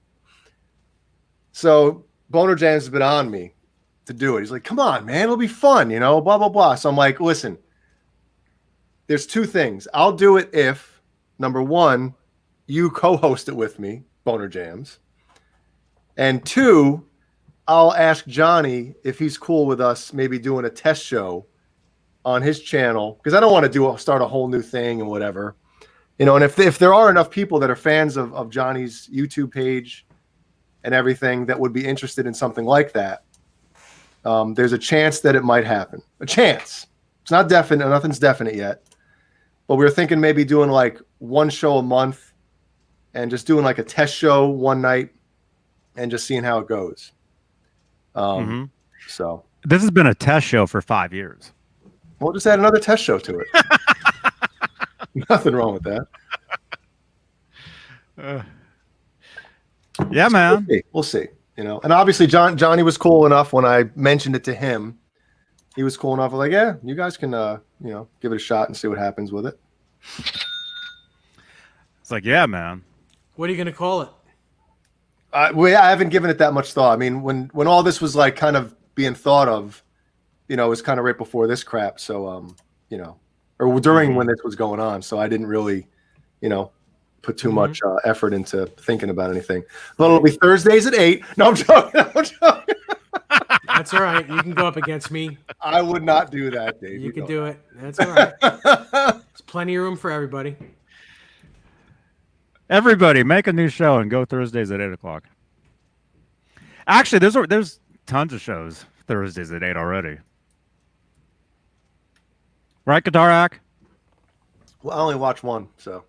So Boner Jams has been on me to do it. He's like, come on, man, it'll be fun, you know, blah, blah, blah. So I'm like, listen, there's two things. I'll do it if, number one, you co-host it with me, Boner Jams. And two, I'll ask Johnny if he's cool with us maybe doing a test show on his channel, because I don't want to start a whole new thing and whatever. You know, and if there are enough people that are fans of Johnny's YouTube page and everything that would be interested in something like that, there's a chance that it might happen. A chance. It's not definite. Nothing's definite yet. But we were thinking maybe doing like one show a month and just doing like a test show one night and just seeing how it goes. So this has been a test show for 5 years. We'll just add another test show to it. Nothing wrong with that. Yeah, man. We'll see. You know, and obviously Johnny was cool enough when I mentioned it to him. He was cool enough. Like, yeah, you guys can, you know, give it a shot and see what happens with it. It's like, yeah, man. What are you going to call it? Well, I haven't given it that much thought. I mean, when all this was like kind of being thought of, you know, it was kind of right before this crap. So, you know, or during when this was going on. So I didn't really, you know, put too much effort into thinking about anything. But it'll be Thursdays at 8. No, I'm joking. I'm joking. That's all right. You can go up against me. I would not do that, Dave. You can do it. That's all right. There's plenty of room for everybody. Everybody, make a new show and go Thursdays at 8 o'clock. Actually, there's tons of shows Thursdays at 8 already. Right, Guitarak? Well, I only watch one, so.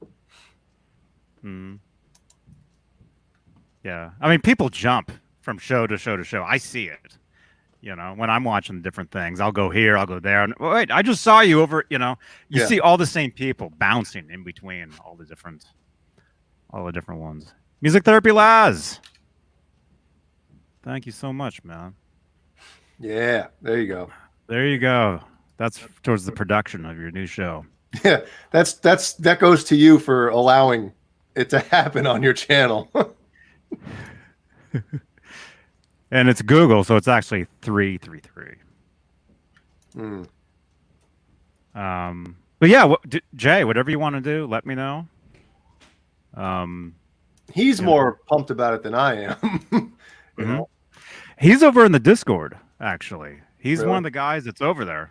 Yeah. I mean, people jump from show to show to show. I see it. You know, when I'm watching different things, I'll go here, I'll go there. And, wait, I just saw you over, you know. You see all the same people bouncing in between all the different ones. Music Therapy Laz. Thank you so much, man. Yeah, there you go. There you go. That's towards the production of your new show. Yeah, that goes to you for allowing it to happen on your channel. And it's Google, so it's actually 333. But yeah, Jay, whatever you want to do, let me know. He's more pumped about it than I am. You know? He's over in the Discord, actually. He's Really? one of the guys that's over there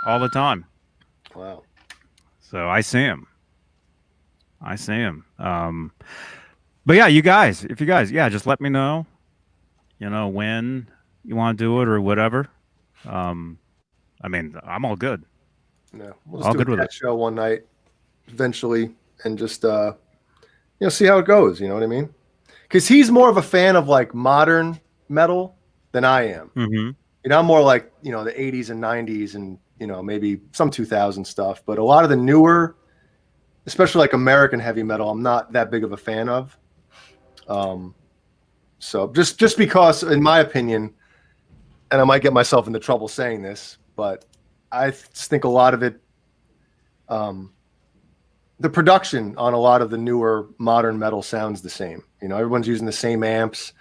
all the time. Wow. So I see him. But yeah, you guys, just let me know, you know, when you want to do it or whatever. I mean, I'm all good. Yeah, we'll All just good do with a it. show one night eventually and just, you know, see how it goes. You know what I mean? Because he's more of a fan of like modern metal than I am. You know, I'm more like, you know, the 80s and 90s and, you know, maybe some 2000 stuff. But a lot of the newer, especially like American heavy metal, I'm not that big of a fan of. So just because, in my opinion, and I might get myself into trouble saying this, but I think a lot of it, the production on a lot of the newer modern metal sounds the same. You know, everyone's using the same amps,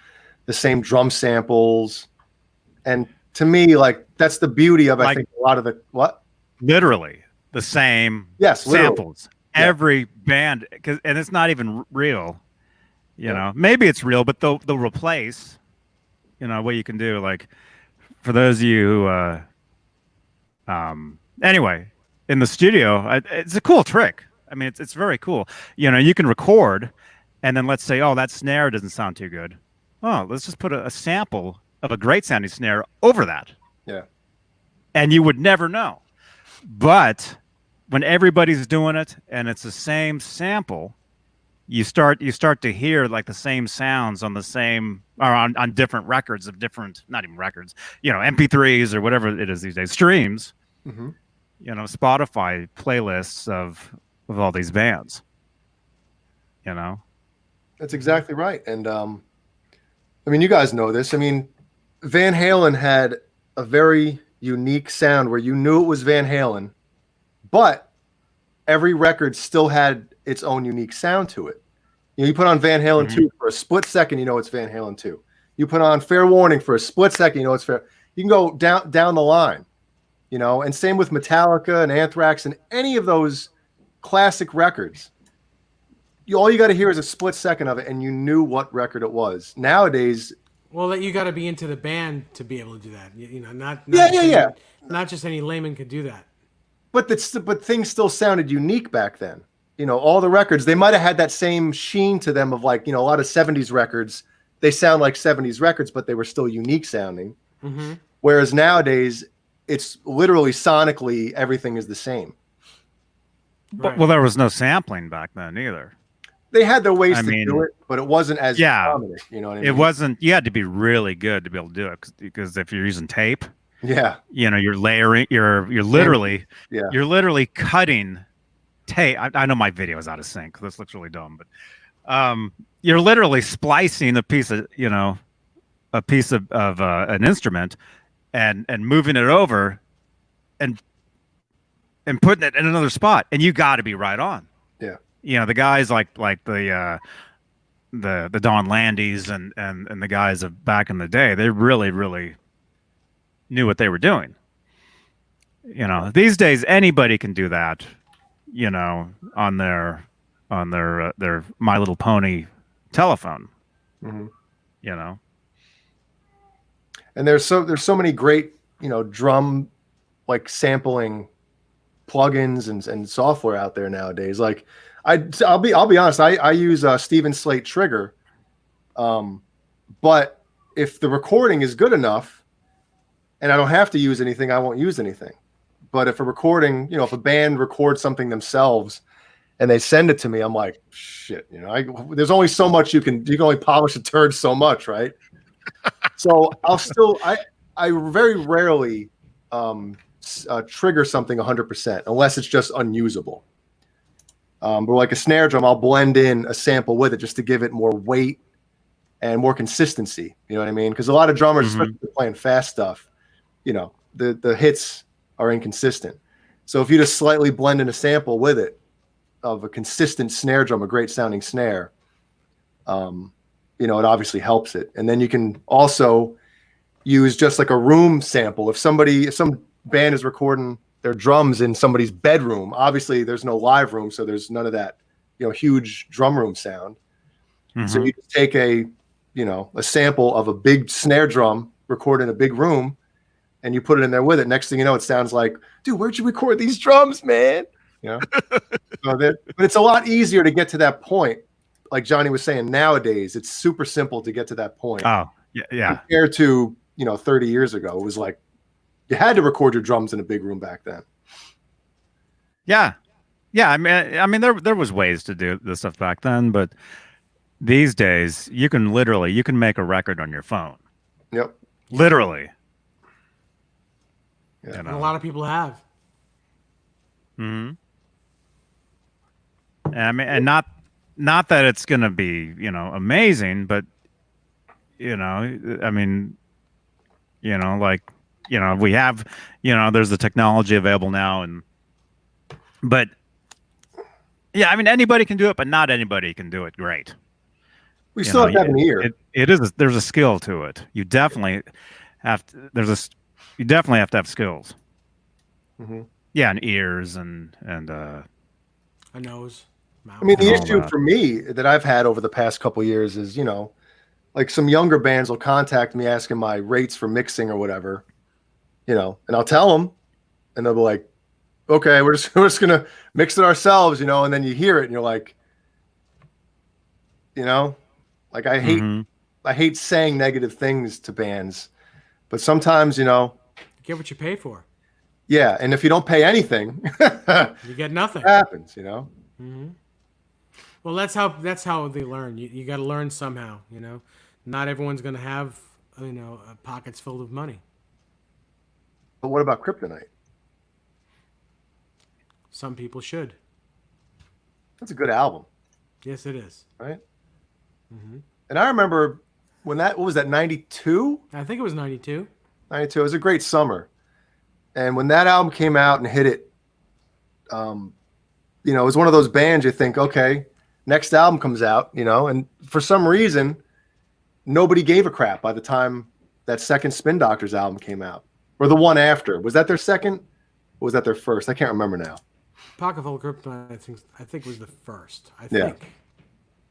the same drum samples, and to me, like that's the beauty of I think a lot of the what literally the same samples. Yeah. Every band, and it's not even real. You know, maybe it's real, but they'll replace. You know what you can do, like for those of you who, anyway, in the studio, it's a cool trick. I mean, it's very cool. You know, you can record, and then let's say, oh, that snare doesn't sound too good. Oh, let's just put a sample of a great sounding snare over that. Yeah. And you would never know. But when everybody's doing it and it's the same sample, you start to hear like the same sounds on the same or on different records of different, not even records, you know, MP3s or whatever it is these days, streams. Mm-hmm. You know, Spotify playlists of all these bands. You know, that's exactly right. And I mean, you guys know this. I mean, Van Halen had a very unique sound where you knew it was Van Halen, but every record still had its own unique sound to it. You know, you put on Van Halen 2 for a split second, you know it's Van Halen 2. You put on Fair Warning for a split second, you know it's Fair. You can go down the line, you know, and same with Metallica and Anthrax and any of those classic records. All you got to hear is a split second of it, and you knew what record it was. Nowadays, well, you got to be into the band to be able to do that. You know, not just any layman could do that. But things still sounded unique back then. You know, all the records, they might have had that same sheen to them of like, you know, a lot of 70s records, they sound like 70s records, but they were still unique sounding. Mm-hmm. Whereas nowadays, it's literally sonically, everything is the same. Right. Well, there was no sampling back then either. They had their ways to do it, but it wasn't as dominant. You know what I mean? It wasn't, you had to be really good to be able to do it because if you're using tape, you know, you're layering, you're literally cutting tape. I know my video is out of sync. This looks really dumb, but you're literally splicing a piece of, you know, a piece of an instrument and moving it over and putting it in another spot, and you got to be right on. Yeah. You know, the guys like the Don Landys and the guys of back in the day, they really knew what they were doing. You know, these days anybody can do that, you know, on their My Little Pony telephone. Mm-hmm. You know. And there's so many great, you know, drum like sampling plugins and software out there nowadays. Like I'll be honest, I use Steven Slate Trigger, but if the recording is good enough and I don't have to use anything, I won't use anything. But if a recording, you know, if a band records something themselves and they send it to me, I'm like, shit, you know, there's only so much you can only polish a turd so much, right? So I very rarely trigger something 100% unless it's just unusable. But like a snare drum, I'll blend in a sample with it just to give it more weight and more consistency. You know what I mean? Because a lot of drummers, especially playing fast stuff, you know, the hits are inconsistent. So if you just slightly blend in a sample with it of a consistent snare drum, a great sounding snare, you know, it obviously helps it. And then you can also use just like a room sample. If some band is recording their drums in somebody's bedroom, obviously there's no live room, so there's none of that, you know, huge drum room sound. So you just take a sample of a big snare drum recorded in a big room and you put it in there with it. Next thing you know, it sounds like, dude, where'd you record these drums, man? You know, but it's a lot easier to get to that point. Like Johnny was saying, nowadays it's super simple to get to that point. Oh, yeah. Compared to, you know, 30 years ago, it was like you had to record your drums in a big room back then. Yeah. I mean, there was ways to do this stuff back then, but these days you can make a record on your phone. Yep. Literally. Yeah. You know? And a lot of people have. Mm-hmm. I mean, and not that it's going to be, you know, amazing, but I mean, like, we have, there's the technology available now, but yeah, I mean, anybody can do it, but not anybody can do it great. We still have to have an ear. There's a skill to it. You definitely you definitely have to have skills. Mm-hmm. Yeah, and ears and A nose. Mouth. I mean, the and all issue that. for me that I've had over the past couple years is, like some younger bands will contact me asking my rates for mixing or whatever, and I'll tell them, and they'll be like, "Okay, we're just gonna mix it ourselves," and then you hear it and you're like, like I Mhm. hate saying negative things to bands, but sometimes, Get what you pay for. yeah, and if you don't pay anything, it You get nothing. happens, Well, that's how they learn. You got to learn somehow. Not everyone's going to have pockets filled with money. But what about Kryptonite? Some people should. That's a good album, Yes, it is. right? And I remember when what was that, 92? I think it was 92. 92. It was a great summer. And when that album came out and hit it, it was one of those bands you think, okay, next album comes out, and for some reason, nobody gave a crap by the time that second Spin Doctors album came out. Or the one after. Was that their second? Or was that their first? I can't remember now. Pocket Full of Kryptonite, I think was the first. I Yeah. think.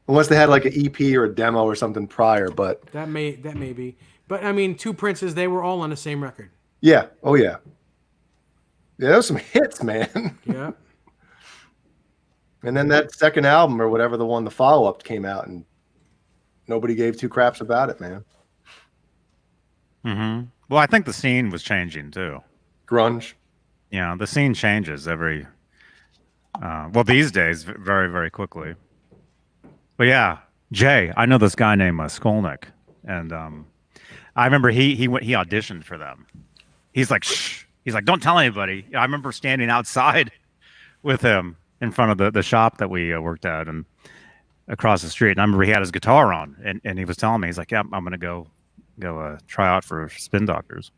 Unless they had like an EP or a demo or something prior, but That may be. But I mean, Two Princes, they were all on the same record. yeah. Oh yeah. Yeah, those some hits, man. Yeah. And then that second album or whatever, the follow-up came out and nobody gave two craps about it, man. Mhm. Well, I think the scene was changing too. Grunge. The scene changes every these days very, very quickly. But yeah, Jay, I know this guy named Skolnick, and I remember he auditioned for them. He's like, shh. He's like, don't tell anybody. I remember standing outside with him in front of the shop that we worked at and across the street. And I remember he had his guitar on, and he was telling me, he's like, yeah, I'm gonna go try out for Spin Doctors.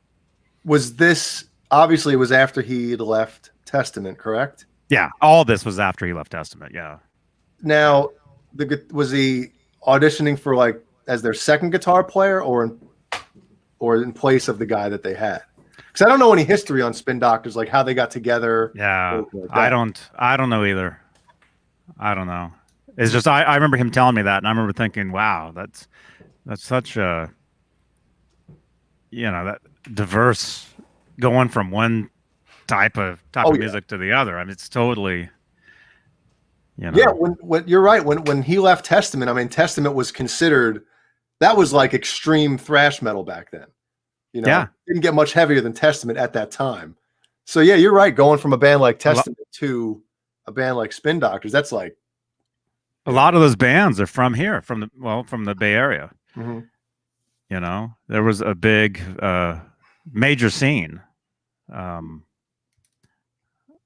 Was this obviously it was after he left Testament, correct? Yeah, all this was after he left Testament. Yeah. Now, was he auditioning for like as their second guitar player or in place of the guy that they had? Because I don't know any history on Spin Doctors, like how they got together. Yeah, like I don't know either. I don't know. It's just I remember him telling me that, and I remember thinking, wow, that's such a that diverse, going from one type of music to the other. I mean, it's totally. Yeah, when you're right. When he left Testament, I mean, Testament was considered that was like extreme thrash metal back then. Yeah, didn't get much heavier than Testament at that time. So yeah, you're right. Going from a band like Testament to a band like Spin Doctors, that's like a lot of those bands are from here, from the Bay Area. Mm-hmm. There was a big major scene of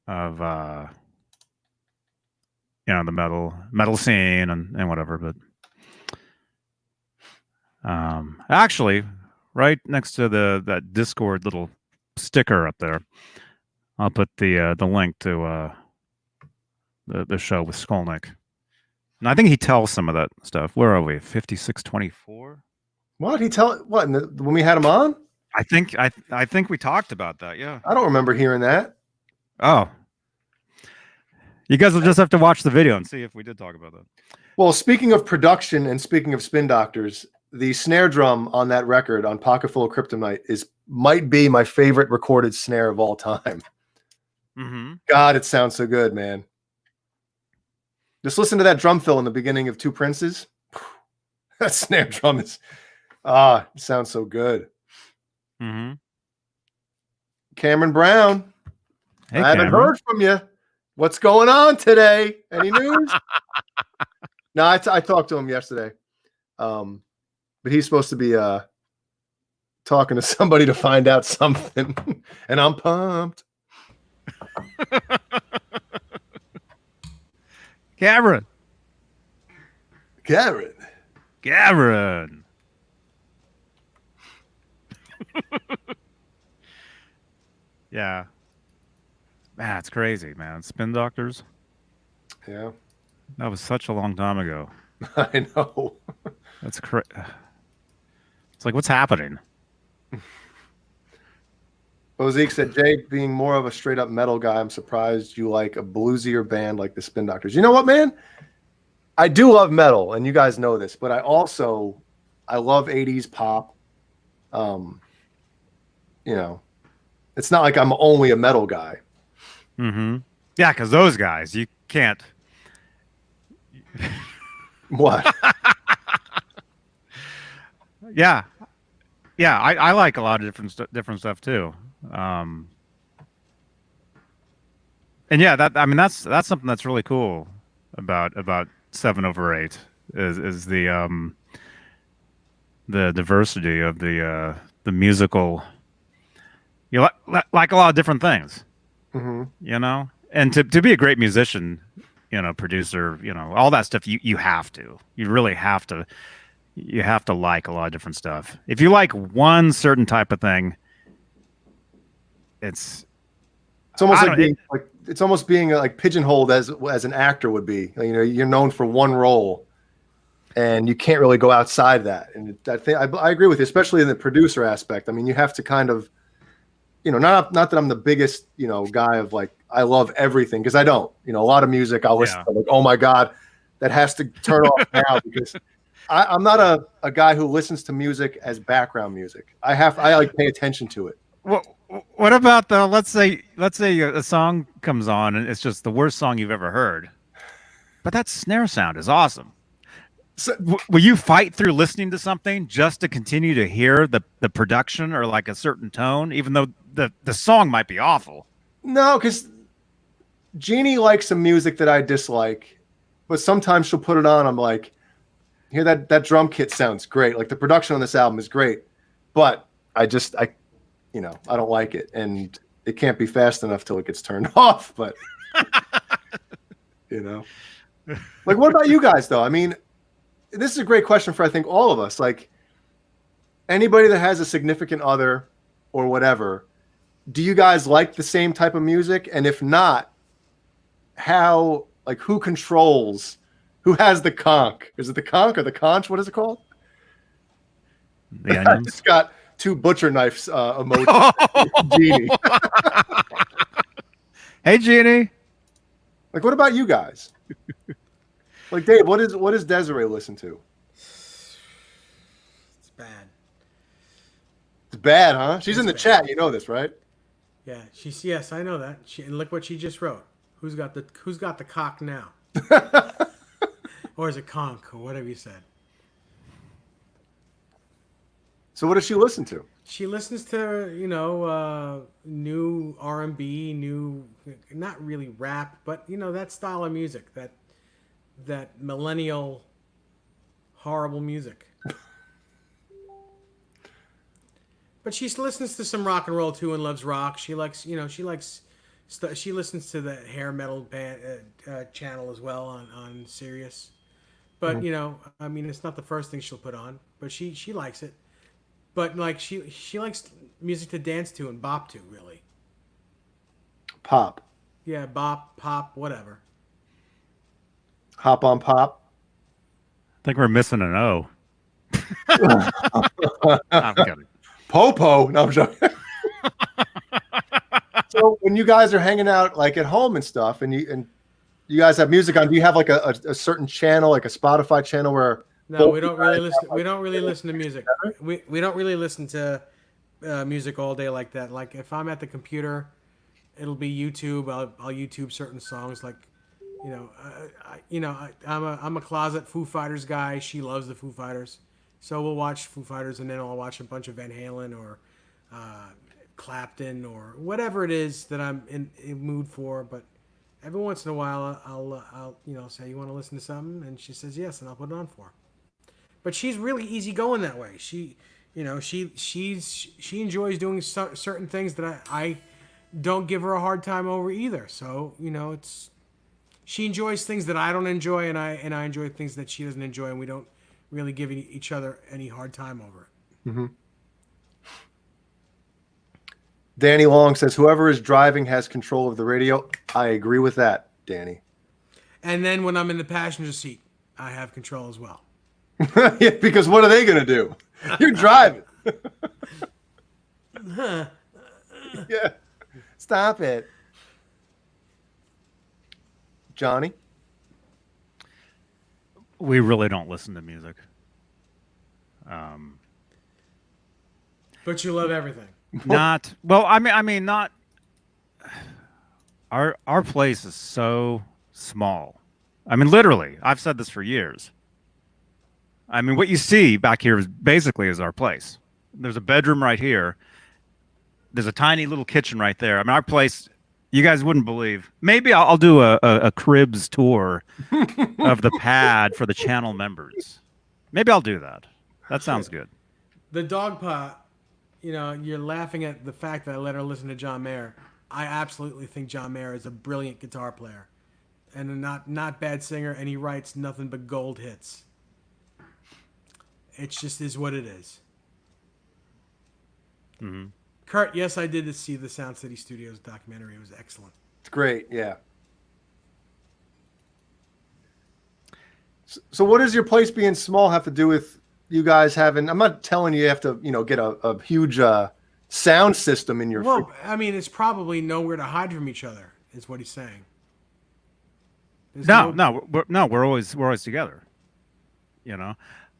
the metal scene and whatever, but actually right next to that Discord little sticker up there, I'll put the link to the show with Skolnick, and I think he tells some of that stuff. Where are we? 5624. What when we had him on? I think we talked about that. Yeah, I don't remember hearing that. Oh, you guys will just have to watch the video and see if we did talk about that. Well, speaking of production and speaking of Spin Doctors, the snare drum on that record on Pocket Full of Kryptonite might be my favorite recorded snare of all time. Mm-hmm. God, it sounds so good, man. Just listen to that drum fill in the beginning of Two Princes. That snare drum is it sounds so good. Mm-hmm. Cameron Brown, Hey, I haven't Cameron. heard from you. What's going on today? Any news? No, I talked to him yesterday. But he's supposed to be talking to somebody to find out something. And I'm pumped. Cameron. Garrett. Cameron. Yeah. Man, it's crazy, man. Spin Doctors. Yeah, That was such a long time ago. I know. That's crazy. It's like, what's happening? Zeke said, Jay, being more of a straight up metal guy, I'm surprised you like a bluesier band like the Spin Doctors. You know what, man? I do love metal, and you guys know this, but I love 80s pop. You know, it's not like I'm only a metal guy. Mm-hmm. Yeah, because those guys, you can't. What? Yeah, yeah. I like a lot of different stuff too. And yeah, that's something that's really cool about 7/8 is the diversity of the musical. You like a lot of different things, Mm-hmm. you know, and to be a great musician, you know, producer, you know, all that stuff. You really have to. You have to like a lot of different stuff. If you like one certain type of thing, it's almost I like don't- it- it's almost being like pigeonholed as an actor would be. You know, you're known for one role, and you can't really go outside that. And I agree with you, especially in the producer aspect. I mean, you have to kind of, you know, not that I'm the biggest, you know, guy of like I love everything, because I don't. You know, a lot of music I'll listen to like, oh my god, that has to turn off now, because I'm not a guy who listens to music as background music. I like pay attention to it. what about the let's say a song comes on and it's just the worst song you've ever heard, but that snare sound is awesome. So, Will you fight through listening to something just to continue to hear the production or like a certain tone, even though the song might be awful? no, because Jeannie likes some music that I dislike, but sometimes she'll put it on. I'm like, here, that drum kit sounds great. Like the production on this album is great, but I you know, I don't like it, and it can't be fast enough till it gets turned off. But you know, like, what about you guys though? I mean, this is a great question for I think all of us. Like anybody that has a significant other or whatever, do you guys like the same type of music? And if not, how, like, who controls, who has the conch? Is it the conch or the conch? What is it called? The onions. It's got two butcher knives emoji. Jeannie. Hey, Jeannie. Like, what about you guys? Like, Dave, what does Desiree listen to? It's bad. It's bad, huh? She's in the bad. chat. You know this, right? Yeah, yes, I know that. And look what she just wrote. Who's got the cock now? Or is it conch or whatever you said? So what does she listen to? She listens to, you know, new R&B, new, not really rap, but you know, that style of music, that millennial horrible music. But she listens to some rock and roll too and loves rock. She likes, you know, she listens to the hair metal band channel as well on Sirius. But you know, I mean, it's not the first thing she'll put on, but she likes it. But like she likes music to dance to and bop to, really. Pop. Yeah, bop, pop, whatever. Hop on pop. I think we're missing an O. I'm kidding. Popo. No, I'm joking. So when you guys are hanging out like at home and stuff, and you guys have music on, do you have like a certain channel, like a Spotify channel where? No, we don't really listen. We don't really listen to music. We don't really listen to music all day like that. Like if I'm at the computer, it'll be YouTube. I'll YouTube certain songs. Like, you know, I'm a closet Foo Fighters guy. She loves the Foo Fighters, so we'll watch Foo Fighters, and then I'll watch a bunch of Van Halen or Clapton or whatever it is that I'm in mood for. But every once in a while, I'll you know, say, you want to listen to something, and she says yes, and I'll put it on for her. But she's really easygoing that way. She, you know, she enjoys doing certain things that I don't give her a hard time over either. So, you know, she enjoys things that I don't enjoy, and I enjoy things that she doesn't enjoy, and we don't really give each other any hard time over it. Mm-hmm. Danny Long says, whoever is driving has control of the radio. I agree with that, Danny. And then when I'm in the passenger seat, I have control as well. Yeah, because what are they going to do? You're driving. Yeah. Stop it. Johnny? We really don't listen to music. But you love everything. Not well. I mean, not. Our place is so small. I mean, literally, I've said this for years. I mean, what you see back here is basically our place. There's a bedroom right here. There's a tiny little kitchen right there. I mean, our place, you guys wouldn't believe. Maybe I'll do a Cribs tour of the pad for the channel members. Maybe I'll do that. That sounds good. The dog pot, you know, you're laughing at the fact that I let her listen to John Mayer. I absolutely think John Mayer is a brilliant guitar player and a not bad singer, and he writes nothing but gold hits. It just is what it is. Mm-hmm. Kurt, yes, I did see the Sound City Studios documentary. It was excellent. It's great, yeah. So what does your place being small have to do with you guys having... I'm not telling you have to, you know, get a huge sound system in your... Well, I mean, it's probably nowhere to hide from each other, is what he's saying. We're always together. You know?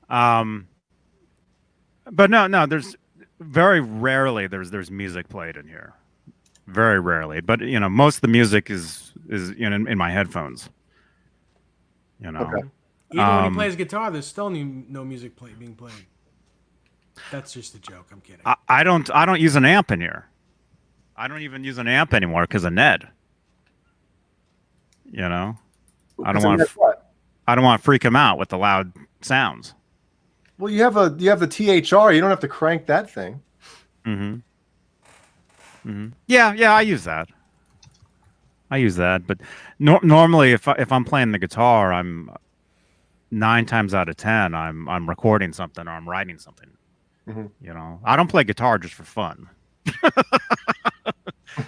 But no, there's very rarely there's music played in here. Very rarely. But you know, most of the music is in my headphones. You know. Okay. Even when he plays guitar, there's still no music being played. That's just a joke. I'm kidding. I don't use an amp in here. I don't even use an amp anymore because of Ned. You know? I don't want to freak him out with the loud sounds. Well, you have the THR. You don't have to crank that thing. Mm-hmm. Mm-hmm. Yeah, I use that. But normally, if I'm playing the guitar, I'm 9 times out of 10 I'm recording something or I'm writing something. Mm-hmm. You know, I don't play guitar just for fun.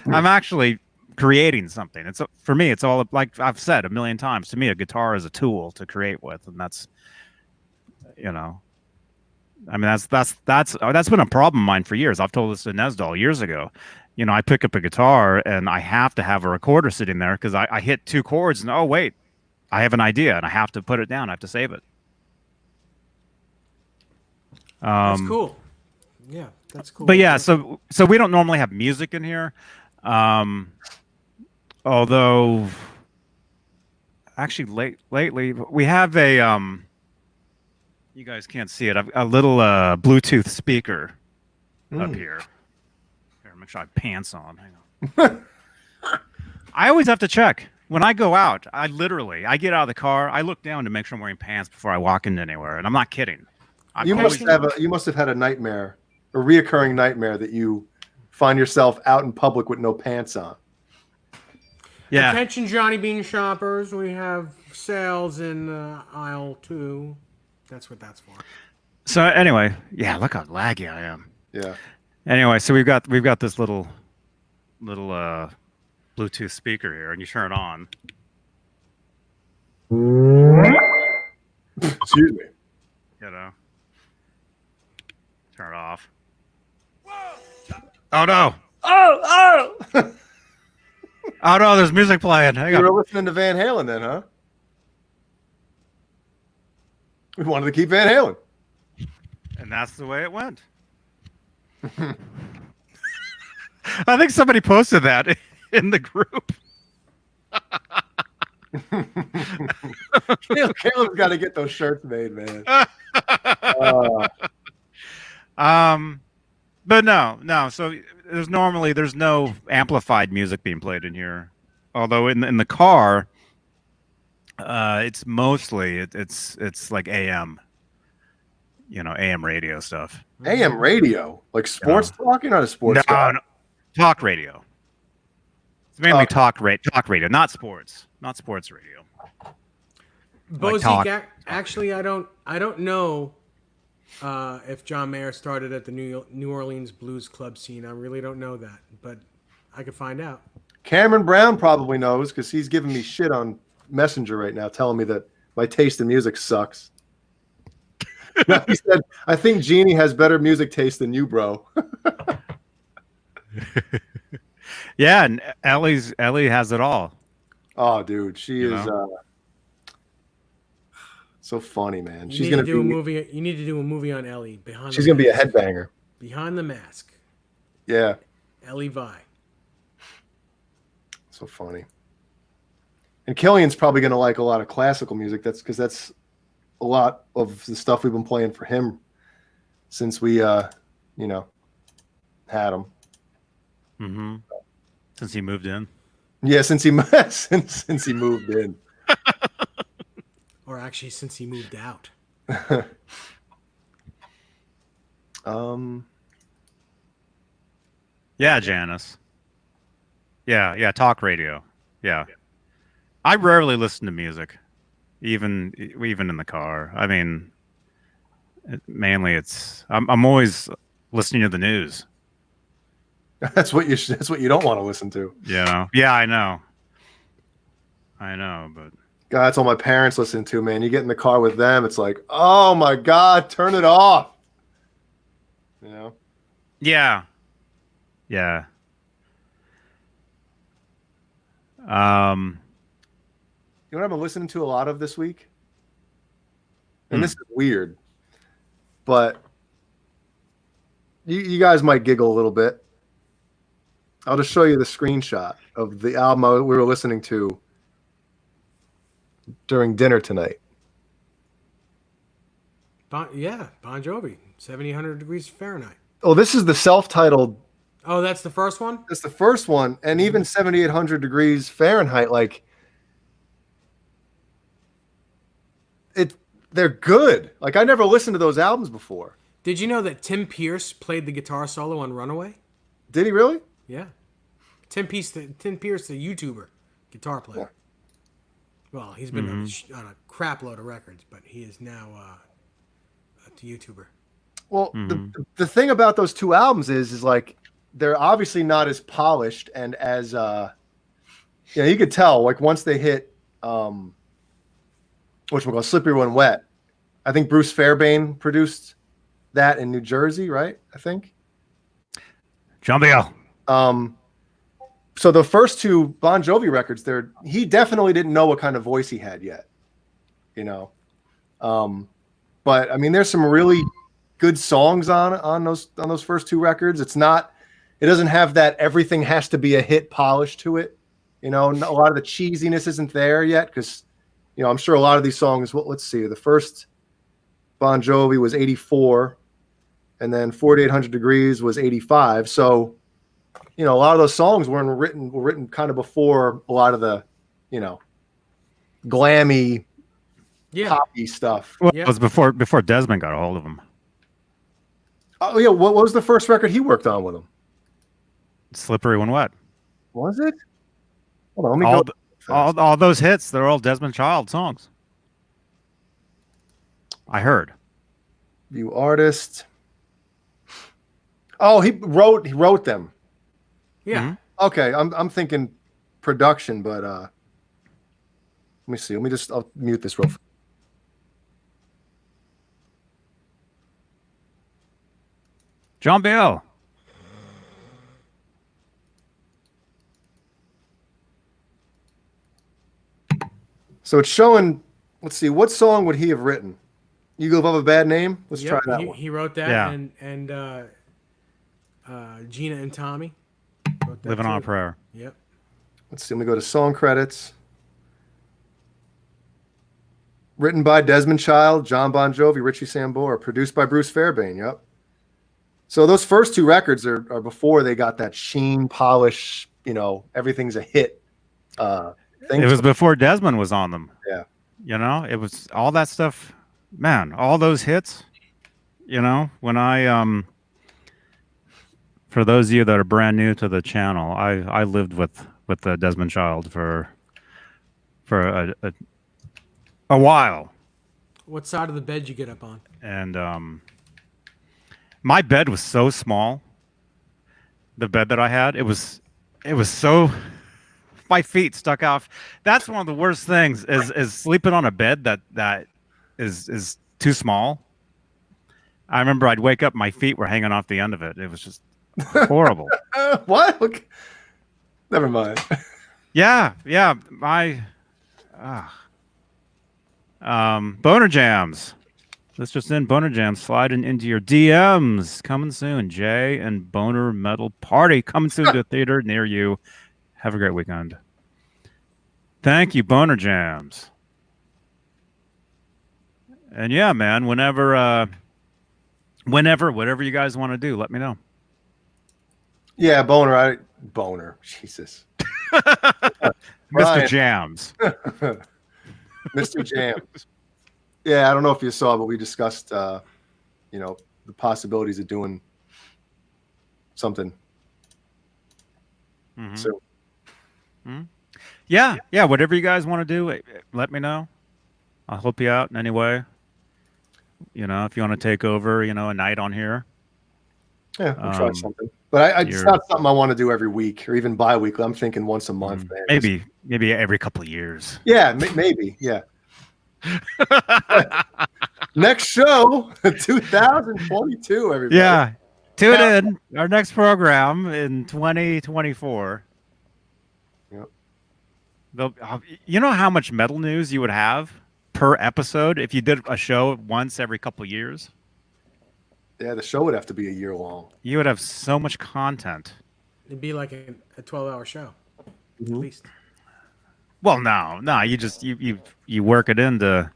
I'm actually creating something. It's for me. It's all, like I've said a million times. To me, a guitar is a tool to create with, and that's, you know. I mean, that's been a problem of mine for years. I've told this to Nesdall years ago. You know, I pick up a guitar and I have to have a recorder sitting there because I hit 2 chords and, oh, wait, I have an idea and I have to put it down. I have to save it. That's cool. Yeah, that's cool. But yeah, so we don't normally have music in here. Although, actually, lately we have a you guys can't see it. A little Bluetooth speaker up here. Here, make sure I have pants on. Hang on. I always have to check when I go out. I get out of the car. I look down to make sure I'm wearing pants before I walk into anywhere, and I'm not kidding. You must have had a nightmare, a reoccurring nightmare that you find yourself out in public with no pants on. Yeah. Attention, Johnny Bean shoppers. We have sales in aisle 2. That's what that's for. So anyway, yeah, look how laggy I am. Yeah. Anyway, so we've got this little Bluetooth speaker here, and you turn it on. Excuse me. You know. Turn it off. Oh no! Oh! Oh no! There's music playing. Hang on. You were listening to Van Halen then, huh? We wanted to keep Van Halen. And that's the way it went. I think somebody posted that in the group. Caleb's got to get those shirts made, man. But no. So there's no amplified music being played in here. Although in the car, it's mostly it's like AM. You know, AM radio stuff. AM radio, like sports talk. You're not a sports guy. No, talk radio. It's mainly talk radio, not sports radio. Bozy, Like actually, I don't know if John Mayer started at the New Orleans blues club scene. I really don't know that, but I could find out. Cameron Brown probably knows because he's giving me shit on Messenger right now, telling me that my taste in music sucks. He said, "I think Jeannie has better music taste than you, bro." Yeah, and Ellie has it all. Oh, dude, she You is know? so funny, man. You She's need gonna to do be. a movie. You need to do a movie on Ellie behind. She's the gonna be a mask. headbanger. Behind the mask. Yeah, Ellie Vi. so funny. And Killian's probably gonna like a lot of classical music. That's because that's a lot of the stuff we've been playing for him since we, had him. Mm-hmm. Since he moved in. Yeah, since he since he moved in. Or actually, since he moved out. Yeah, Janice. Yeah, talk radio. Yeah. I rarely listen to music, even in the car. I mean, mainly I'm always listening to the news. That's what you don't want to listen to. Yeah, I know, but God, that's all my parents listen to, man. You get in the car with them, it's like, oh my God, turn it off. You know? yeah. You know what I've been listening to a lot of this week? And this is weird, but you guys might giggle a little bit. I'll just show you the screenshot of the album we were listening to during dinner tonight. Bon Jovi, 7,800 degrees Fahrenheit. Oh, this is the self-titled. Oh, that's the first one? That's the first one. And even 7,800 degrees Fahrenheit, like, they're good. Like, I never listened to those albums before. Did you know that Tim Pierce played the guitar solo on Runaway? Did he really? Yeah. Tim Pierce, the YouTuber, guitar player. Yeah. Well, he's been on a crap load of records, but he is now a YouTuber. Well, the thing about those two albums is like they're obviously not as polished and as you could tell like once they hit which we'll call Slippery When Wet. I think Bruce Fairbairn produced that in New Jersey, right? I think. John Biel. So the first two Bon Jovi records, he definitely didn't know what kind of voice he had yet, you know. But I mean, there's some really good songs on those first two records. It doesn't have that everything has to be a hit polish to it. You know, a lot of the cheesiness isn't there yet because, you know, I'm sure a lot of these songs. Well, let's see. The first Bon Jovi was 84, and then 4,800 Degrees was 85. So, you know, a lot of those songs were written kind of before a lot of the, you know, glammy, poppy stuff. Well, it was before Desmond got a hold of him. Oh yeah, what was the first record he worked on with him? Slippery When Wet. Was it? Hold on, let me go. All those hits, they're all Desmond Child songs. I heard. View artist. Oh, he wrote them. Yeah. Mm-hmm. Okay, I'm thinking production, but let me see. I'll mute this real fast. John Biel. So it's showing. Let's see. What song would he have written? You Go Above a Bad Name. Let's try that one. He wrote that, Yeah. and Gina and Tommy. Wrote that Living too. on a Prayer. Yep. Let's see. Let me go to song credits. Written by Desmond Child, John Bon Jovi, Richie Sambora. Produced by Bruce Fairbairn. Yep. So those first two records are before they got that sheen, polish, you know, everything's a hit. It was before Desmond was on them. Yeah. You know, it was all that stuff. Man, all those hits. You know, when I for those of you that are brand new to the channel, I lived with Desmond Child for a while. What side of the bed you get up on? And My bed was so small. The bed that I had, it was so my feet stuck out. That's one of the worst things is sleeping on a bed that is too small. I remember I'd wake up, my feet were hanging off the end of it. It was just horrible. What? Okay. Never mind. Yeah, yeah. Boner Jams. This just in, Boner Jams sliding into your DMs. Coming soon. Jay and Boner Metal Party coming soon to a theater near you. Have a great weekend. Thank you, Boner Jams. And yeah, man, whenever, whatever you guys want to do, let me know. Yeah, Boner. Jesus. Mr. Jams. Mr. Jams. Yeah, I don't know if you saw, but we discussed, the possibilities of doing something. Mm-hmm. So, yeah, whatever you guys want to do, let me know. I'll help you out in any way. If you want to take over, a night on here. Yeah, we'll try something. But it's not something I want to do every week or even bi-weekly. I'm thinking once a month, man. Maybe every couple of years. Yeah, maybe. Yeah. Next show, 2022, everybody. Yeah. Tune in. Our next program in 2024. Yep. You know how much metal news you would have per episode if you did a show once every couple of years? Yeah, the show would have to be a year long. You would have so much content. It'd be like a 12-hour show, at least. Well, no, you just you work it into,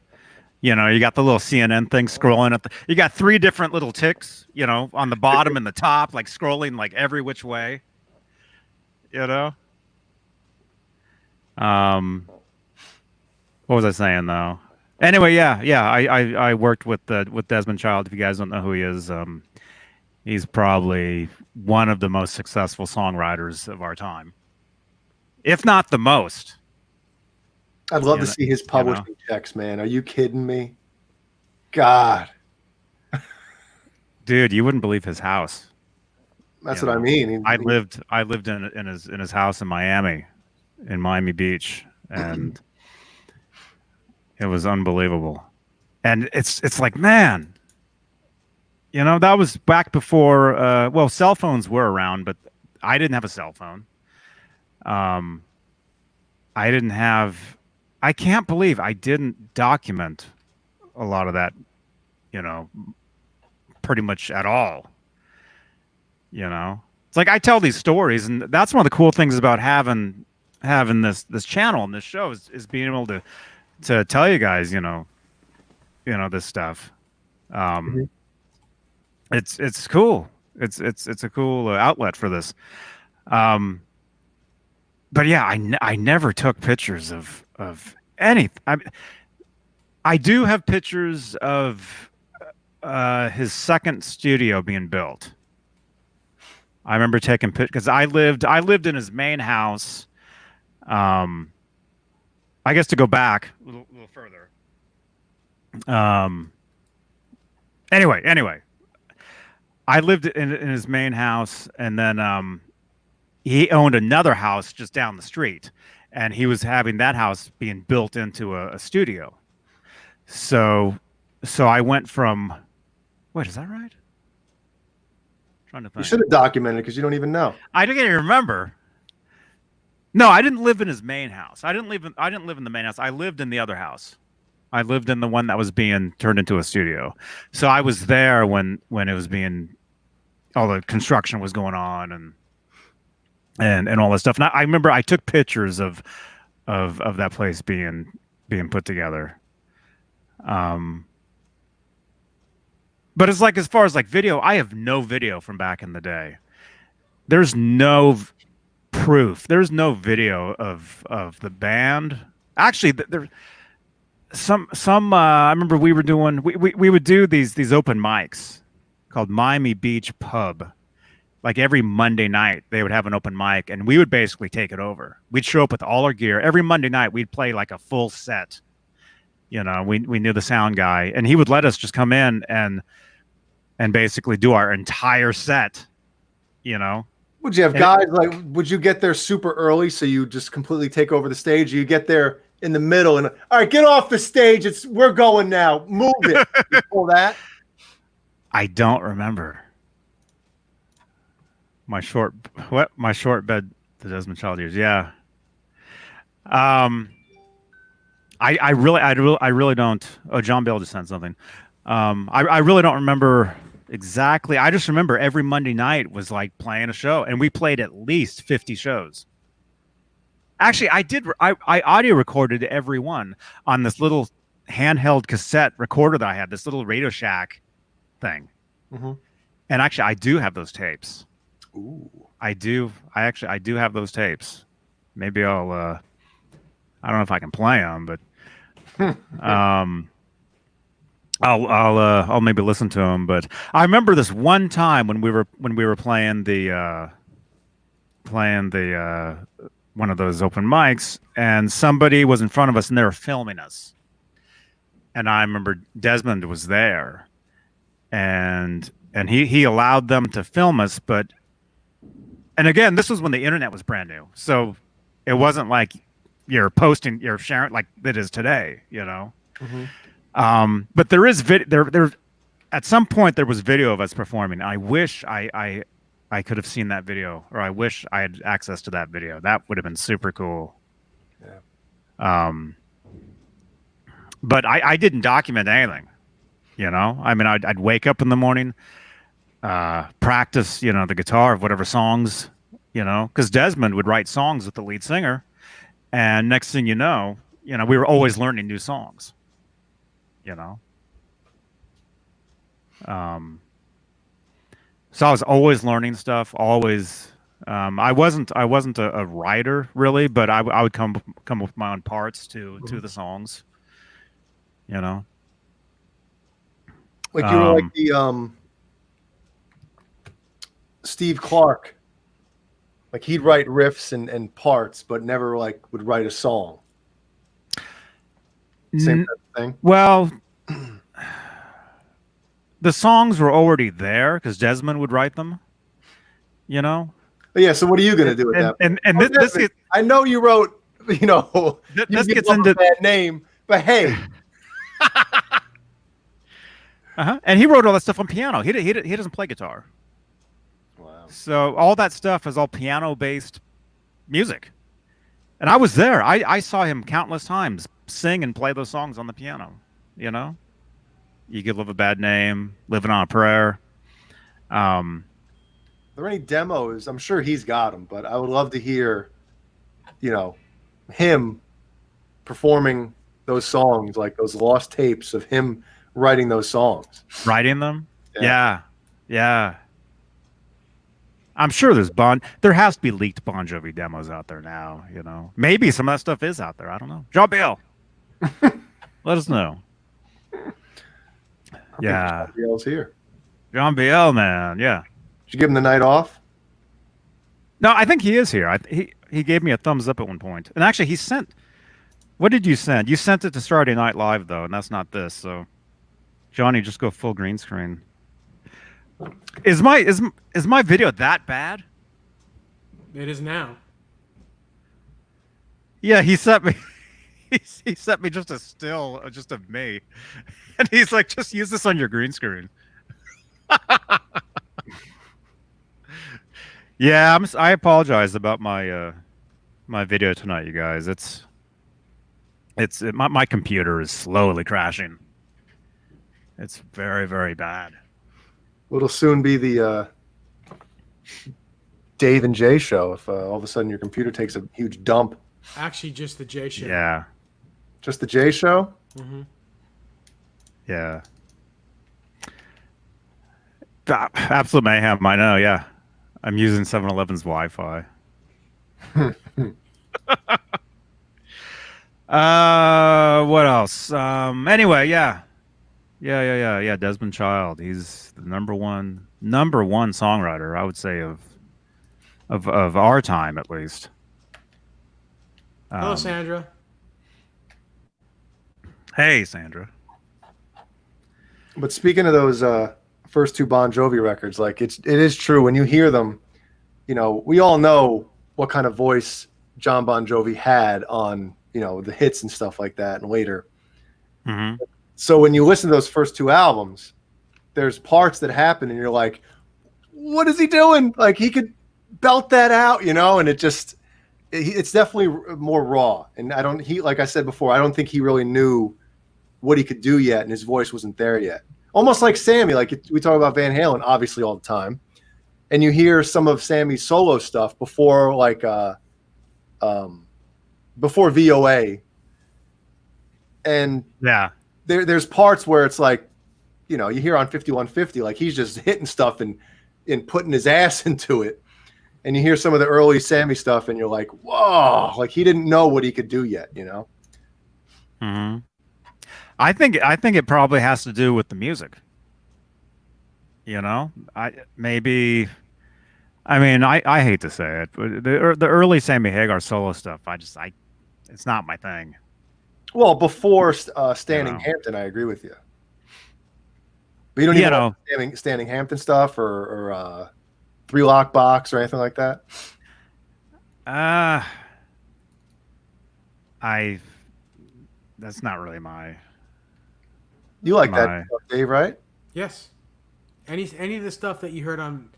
you got the little CNN thing scrolling up. You got 3 different little ticks, on the bottom and the top, like scrolling like every which way. What was I saying though? Anyway, yeah. I worked with Desmond Child. If you guys don't know who he is, he's probably one of the most successful songwriters of our time, if not the most. I'd love to see his publishing checks, man. Are you kidding me? God, dude, you wouldn't believe his house. That's what I mean. I lived in his house in Miami Beach, and it was unbelievable. And it's like, man, that was back before. Cell phones were around, but I didn't have a cell phone. I can't believe I didn't document a lot of that, pretty much at all. It's like I tell these stories, and that's one of the cool things about having this channel and this show is being able to tell you guys, this stuff. It's cool. It's a cool outlet for this. But yeah, I never took pictures of anything. I do have pictures of his second studio being built. I remember taking pictures because I lived in his main house. I guess to go back a little further. Anyway, I lived in his main house, and then he owned another house just down the street, and he was having that house being built into a studio. So I went from, wait, is that right? I'm trying to think. You should have documented it because you don't even know. I didn't even remember. No, I didn't live in his main house. I didn't live in the main house. I lived in the other house. I lived in the one that was being turned into a studio. So I was there when it was all the construction was going on and all this stuff. And I remember I took pictures of that place being put together. But it's like, as far as like video, I have no video from back in the day. There's no proof. There's no video of the band. Actually, there some I remember we would do these open mics called Miami Beach Pub. Like every Monday night, they would have an open mic, and we would basically take it over. We'd show up with all our gear. Every Monday night, we'd play like a full set. We knew the sound guy, and he would let us just come in and and basically do our entire set. You know, Would you have guys like? Would you get there super early so you just completely take over the stage? You get there in the middle and all right, get off the stage. We're going now. Move it. You pull that. I don't remember. My short bed, the Desmond Child years. Yeah. I really don't. Oh, John Bale just sent something. I really don't remember exactly. I just remember every Monday night was like playing a show, and we played at least 50 shows. Actually, I audio recorded every one on this little handheld cassette recorder that I had, this little Radio Shack thing. Mm-hmm. And actually, I do have those tapes. Ooh. I do have those tapes. Maybe I don't know if I can play them, but I'll maybe listen to them. But I remember this one time when we were playing the one of those open mics, and somebody was in front of us and they were filming us. And I remember Desmond was there, and he allowed them to film us, but. And again, this was when the internet was brand new, so it wasn't like you're sharing like it is today, you know. Mm-hmm. But there is there at some point there was video of us performing. I wish I could have seen that video, or I wish I had access to that video. That would have been super cool. Yeah. But I didn't document anything, you know. I mean, I'd wake up in the morning. Practice, you know, the guitar of whatever songs, you know, because Desmond would write songs with the lead singer, and next thing you know, we were always learning new songs, you know. So I was always learning stuff. Always, I wasn't a writer really, but I would come up with my own parts to the songs, you know. Like you were like the Steve Clark, like he'd write riffs and parts, but never like would write a song. Same type of thing. Well, the songs were already there because Desmond would write them, you know. But yeah. So what are you gonna do with that? And this gets, I know you wrote, you know, this gets into a bad name, but hey. And he wrote all that stuff on piano. He doesn't play guitar. Wow. So all that stuff is all piano-based music. And I was there. I saw him countless times sing and play those songs on the piano, you know? You Could Live a Bad Name, Living on a Prayer. Are there any demos? I'm sure he's got them, but I would love to hear, you know, him performing those songs, like those lost tapes of him writing those songs. Writing them? Yeah. I'm sure there has to be leaked Bon Jovi demos out there now, you know. Maybe some of that stuff is out there. I don't know. John Bale. Let us know. Yeah. John Bale's here. John Bale, man. Yeah. Did you give him the night off? No, I think he is here. He gave me a thumbs up at one point. And actually he sent, what did you send? You sent it to Saturday Night Live though, and that's not this. So Johnny, just go full green screen. Is my video that bad? It is now. Yeah, he sent me he sent me just a still just of me. And he's like, just use this on your green screen. Yeah, I apologize about my my video tonight, you guys. My computer is slowly crashing. It's very, very bad. It'll soon be the Dave and Jay show if all of a sudden your computer takes a huge dump. Actually, just the J show. Yeah. Just the Jay show? Mm-hmm. Yeah. Absolute mayhem, I know, yeah. I'm using 7-Eleven's Wi-Fi. What else? Anyway, yeah. Yeah. Desmond Child. He's the number one songwriter, I would say, of our time at least. Hello, Sandra. Hey, Sandra. But speaking of those first two Bon Jovi records. Like it is true when you hear them. You know, we all know what kind of voice John Bon Jovi had on, you know, the hits and stuff like that, and later. Mm-hmm. So when you listen to those first two albums, there's parts that happen, and you're like, "What is he doing?" Like he could belt that out, you know, and it's definitely more raw. And like I said before, I don't think he really knew what he could do yet, and his voice wasn't there yet. Almost like Sammy, like we talk about Van Halen, obviously all the time, and you hear some of Sammy's solo stuff before, before VOA, and Yeah. there's parts where it's like, you know, you hear on 5150, like he's just hitting stuff and putting his ass into it. And you hear some of the early Sammy stuff and you're like, whoa, like he didn't know what he could do yet, you know? Mm-hmm. I think it probably has to do with the music. You know, I hate to say it, but the early Sammy Hagar solo stuff, it's not my thing. Well, before Standing Hampton, I agree with you. But you don't even know Standing Hampton stuff or Three Lock Box or anything like that? That's not really my. You like that stuff, Dave, right? Yes. Any of the stuff that you heard on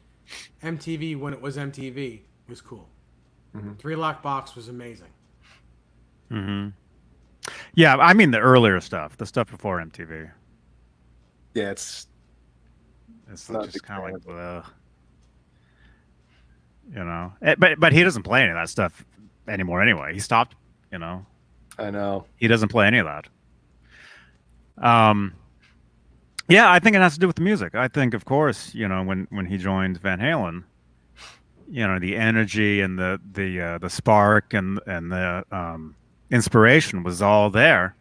MTV when it was MTV was cool. Mm-hmm. Three Lock Box was amazing. Mm-hmm. Yeah, I mean the earlier stuff, the stuff before MTV. Yeah, it's just kind of like, you know. But he doesn't play any of that stuff anymore anyway. He stopped, you know. I know. He doesn't play any of that. Yeah, I think it has to do with the music. I think, of course, you know, when he joined Van Halen, you know, the energy and the spark and the inspiration was all there,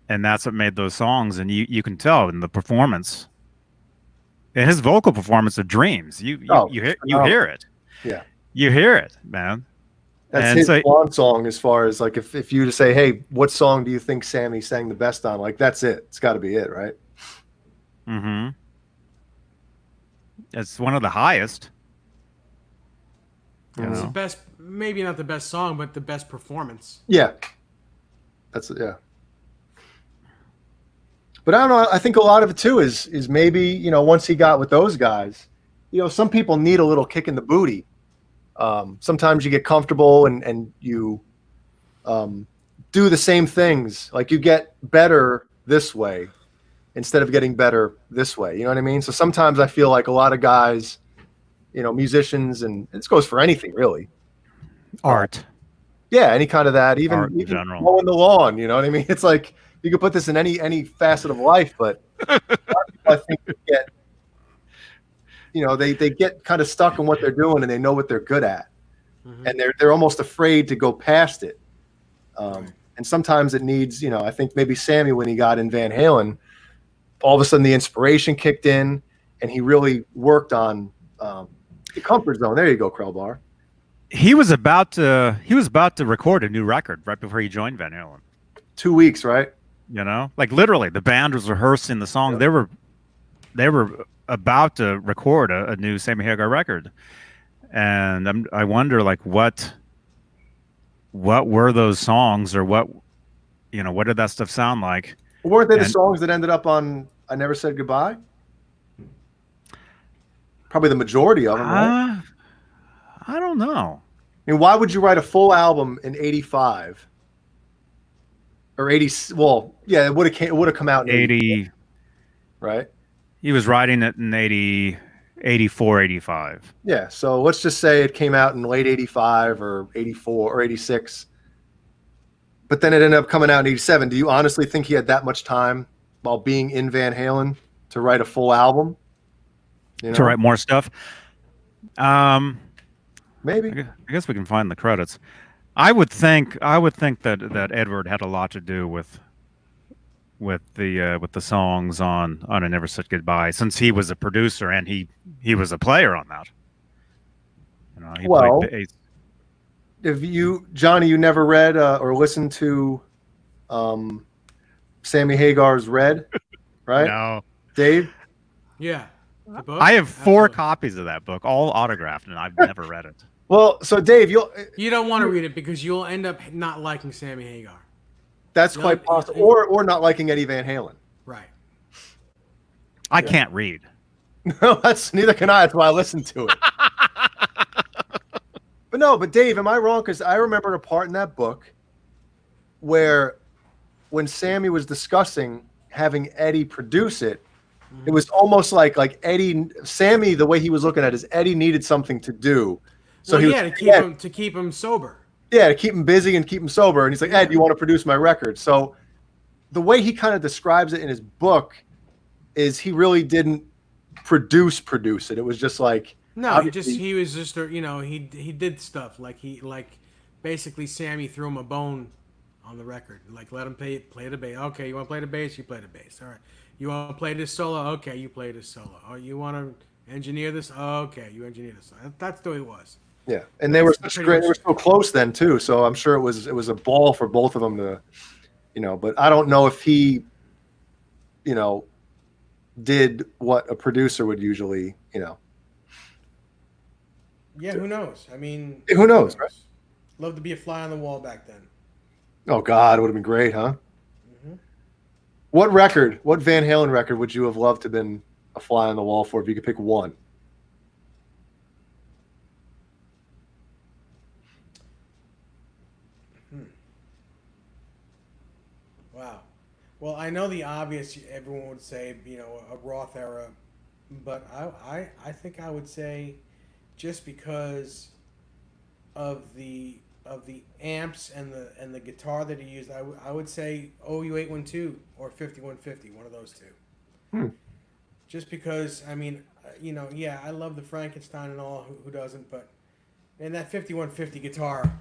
and that's what made those songs. And you can tell in the performance, in his vocal performance of Dreams, you hear it. Yeah, you hear it, man. That's his one song. As far as like, if you to say, hey, what song do you think Sammy sang the best on? Like, that's it. It's got to be it, right? Mm-hmm. It's one of the highest. It's the best, maybe not the best song, but the best performance. Yeah. Yeah. But I don't know. I think a lot of it too is maybe, you know, once he got with those guys, you know, some people need a little kick in the booty. Sometimes you get comfortable and you do the same things. Like you get better this way instead of getting better this way. You know what I mean? So sometimes I feel like a lot of guys, you know, musicians, and this goes for anything really. Art. Yeah, any kind of that. Even general. mowing the lawn, you know what I mean? It's like you could put this in any facet of life, but I think they get kind of stuck in what they're doing and they know what they're good at. Mm-hmm. And they're almost afraid to go past it. And sometimes it needs, you know, I think maybe Sammy, when he got in Van Halen, all of a sudden the inspiration kicked in and he really worked on the comfort zone. There you go, Krellbar. He was about to record a new record right before he joined Van Halen. 2 weeks, right? You know, like literally the band was rehearsing the song. Yeah. They were about to record a new Sammy Hagar record. And I wonder, like, what were those songs, or what did that stuff sound like? Weren't they the songs that ended up on I Never Said Goodbye? Probably the majority of them, right? I don't know. I mean, why would you write a full album in 85 or 80? Well, yeah, it would have come out in 80, right? He was writing it in 84, 85. Yeah, so let's just say it came out in late 85 or 84 or 86. But then it ended up coming out in 87. Do you honestly think he had that much time while being in Van Halen to write a full album? You know? To write more stuff? Maybe. I guess we can find the credits. I would think that Edward had a lot to do with the songs on I Never Said Goodbye, since he was a producer and he was a player on that. You know, he played bass. If Johnny, you never read or listened to Sammy Hagar's Red, right? No. Dave? Yeah. The book? I have 4 Absolutely. copies of that book, all autographed, and I've never read it. Well, so Dave, You don't want to read it because you'll end up not liking Sammy Hagar. that's quite possible, or not liking Eddie Van Halen. Right. I can't read. No, neither can I. That's why I listen to it. But Dave, am I wrong? Because I remember a part in that book where when Sammy was discussing having Eddie produce it, it was almost like Sammy, the way he was looking at it is Eddie needed something to do. So to keep him sober. Yeah, to keep him busy and keep him sober. And he's like, Ed, you want to produce my record? So the way he kind of describes it in his book is he really didn't produce it. It was just like, no, he was just he did stuff like basically Sammy threw him a bone on the record, like let him play the bass. Okay, you want to play the bass? You play the bass. All right. You want to play this solo? Okay, you play this solo. Oh, you want to engineer this? Okay, you engineer this. That's the way it was. Yeah, and they were such great. They were so close then too. So I'm sure it was a ball for both of them to, But I don't know if he, did what a producer would usually, Yeah, who knows? I mean, who knows, right? Love to be a fly on the wall back then. Oh God, it would have been great, huh? Mm-hmm. What Van Halen record would you have loved to have been a fly on the wall for if you could pick one? Wow. Well, I know the obvious. Everyone would say, a Roth era, but I think I would say, just because of the amps and the guitar that he used, I would say OU812 or 5150, one of those two. Just because, I mean, I love the Frankenstein and all. Who doesn't? But that 5150 guitar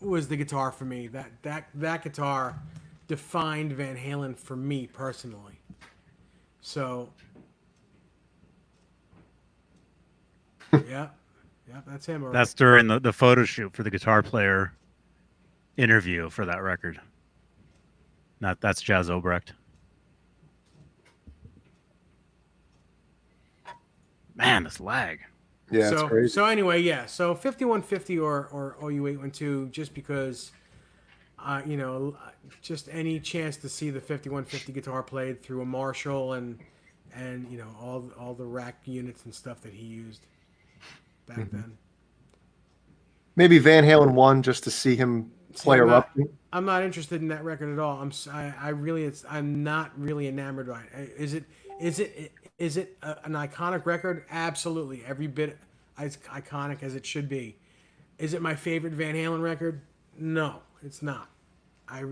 was the guitar for me. That guitar defined Van Halen for me personally. So, yeah, that's him. Right. That's during the photo shoot for the guitar player interview for that record. That's Jazz Obrecht. Man, this lag. Yeah, it's crazy. So anyway, yeah. So 5150 or OU812, just because, just any chance to see the 5150 guitar played through a Marshall and all the rack units and stuff that he used back then. Maybe Van Halen 1 just to see him play Eruption. I'm not interested in that record at all. I'm not really enamored by it. Is it an iconic record? Absolutely, every bit as iconic as it should be. Is it my favorite Van Halen record? No, it's not. I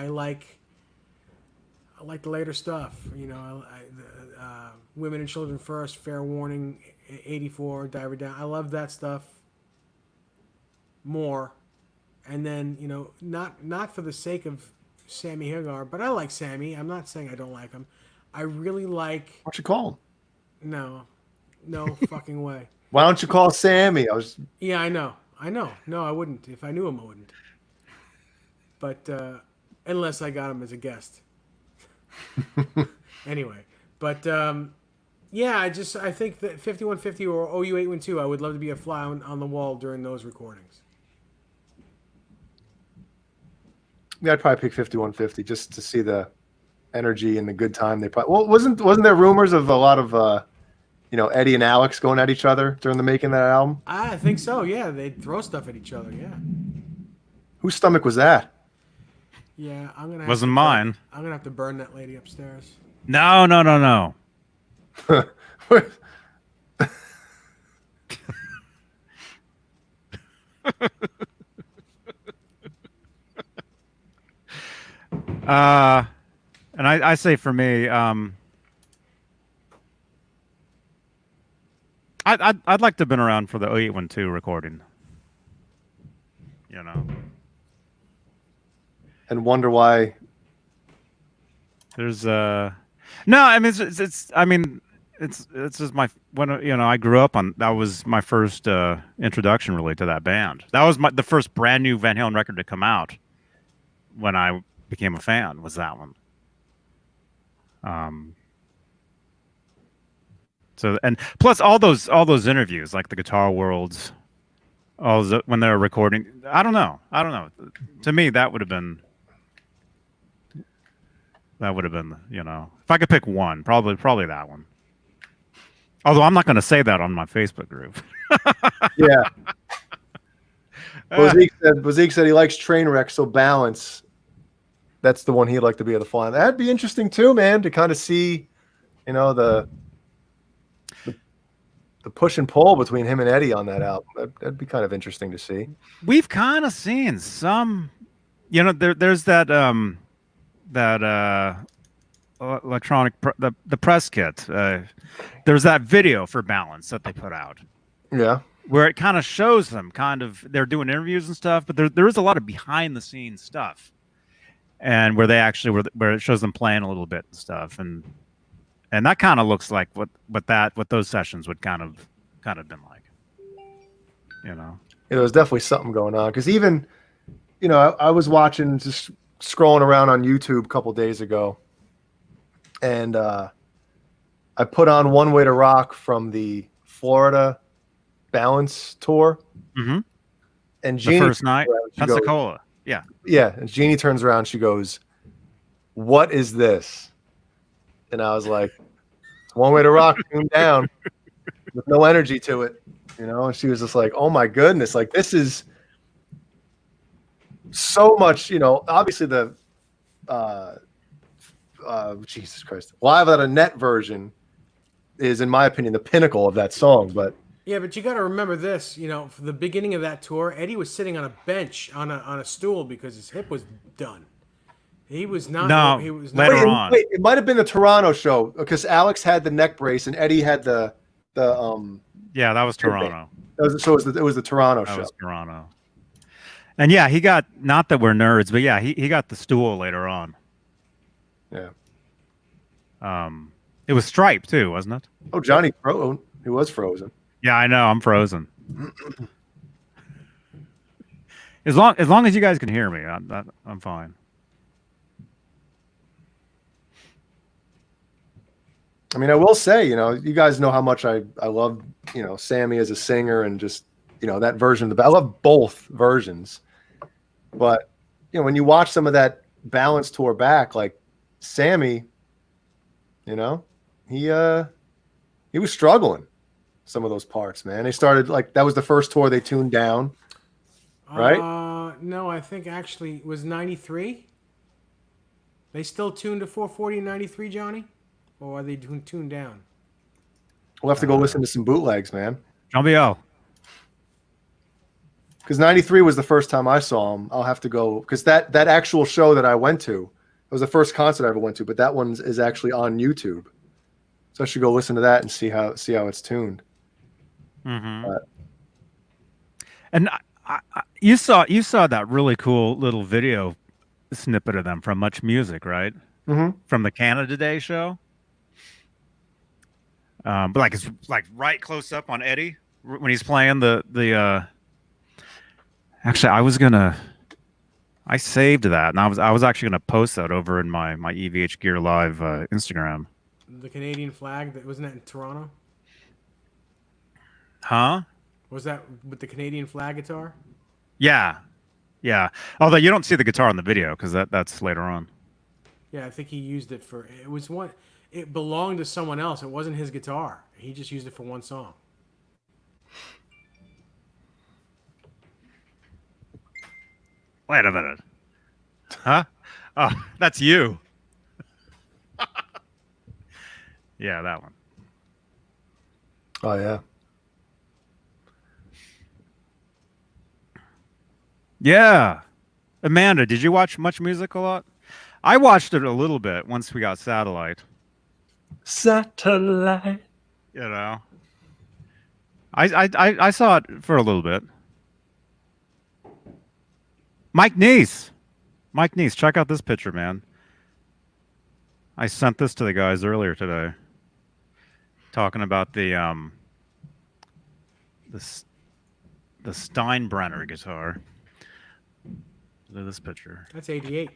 like the later stuff. Women and Children First, Fair Warning, 84, Diver Down. I love that stuff more. And then, not for the sake of Sammy Hagar, but I like Sammy. I'm not saying I don't like him. I really like... What'd you call him? No fucking way. Why don't you call Sammy? Yeah, I know. No, I wouldn't. If I knew him, I wouldn't. But, unless I got him as a guest. Anyway. But, I think that 5150 or OU812, I would love to be a fly on the wall during those recordings. Yeah, I'd probably pick 5150 just to see the energy and the good time they probably. Well, wasn't there rumors of a lot of Eddie and Alex going at each other during the making of that album? I think so. Yeah, they'd throw stuff at each other. Yeah. Whose stomach was that? Yeah, Wasn't mine. I'm gonna have to burn that lady upstairs. No. And I say for me, I'd like to have been around for the 0812 recording. And wonder why. There's no, I mean it's just I grew up on that was my first introduction really to that band. That was the first brand new Van Halen record to come out when I became a fan, was that one. So and plus all those interviews, like the Guitar Worlds, when they're recording. I don't know. To me, that would have been. If I could pick one, probably that one. Although I'm not going to say that on my Facebook group. Yeah. Bozique said he likes Trainwreck, so Balance. That's the one he'd like to be able to fly on. That'd be interesting too, man, to kind of see, the push and pull between him and Eddie on that album. That'd be kind of interesting to see. We've kind of seen some, there's that electronic the press kit. There's that video for Balance that they put out. Yeah. Where it kind of shows them they're doing interviews and stuff, but there is a lot of behind the scenes stuff, and where they actually where it shows them playing a little bit and stuff, and that kind of looks like what those sessions would kind of been like, There was definitely something going on, because even, I was watching, just scrolling around on YouTube a couple days ago, and I put on "One Way to Rock" from the Florida Balance tour. Mm-hmm. And Jeannie, the first night, Pensacola. Yeah. And Jeannie turns around, she goes, "What is this?" And I was like, "It's One Way to Rock, tuned down with no energy to it." And she was just like, "Oh my goodness, like this is so much." Obviously the Jesus Christ, Live Without a Net version is, in my opinion, the pinnacle of that song. But yeah, but you got to remember this. For the beginning of that tour, Eddie was sitting on a bench on a stool because his hip was done. He was not. No, he was later not, on. Wait, it might have been the Toronto show, because Alex had the neck brace and Eddie had the Yeah, that was Toronto. It was the Toronto That show. was Toronto. And yeah, he got, not that we're nerds, but yeah, he got the stool later on. Yeah. It was striped too, wasn't it? Oh, Johnny Frozen. He was frozen. Yeah, I know. I'm frozen. As long as you guys can hear me, I'm fine. I mean, I will say, you guys know how much I love, Sammy as a singer, and just, that version I love both versions. But, when you watch some of that Balance tour back, like Sammy, he was struggling some of those parts, man. They started, like, that was the first tour they tuned down, right? No, I think actually it was 93. They still tuned to 440 in 93, Johnny? Or are they tuned down? We'll have to go listen to some bootlegs, man. John B.O. Because 93 was the first time I saw him. I'll have to go, because that actual show that I went to, it was the first concert I ever went to, but that one is actually on YouTube. So I should go listen to that and see how it's tuned. Mm-hmm. And you saw that really cool little video snippet of them from Much Music, right? Mm-hmm. From the Canada Day show. But it's right close up on Eddie when he's playing the. Actually, I saved that, and I was actually gonna post that over in my EVH Gear Live Instagram. The Canadian flag, wasn't that in Toronto? Huh? Was that with the Canadian flag guitar? Yeah. Although you don't see the guitar in the video, because that's later on. Yeah, I think he used it for. It belonged to someone else. It wasn't his guitar. He just used it for one song. Wait a minute. Huh? Oh, that's you. Yeah, that one. Oh, yeah. Yeah. Amanda, did you watch Much Music a lot? I watched it a little bit once we got Satellite. Satellite. I saw it for a little bit. Mike Neese, check out this picture, man. I sent this to the guys earlier today, talking about the Steinbrenner guitar. Look at this picture. That's 88.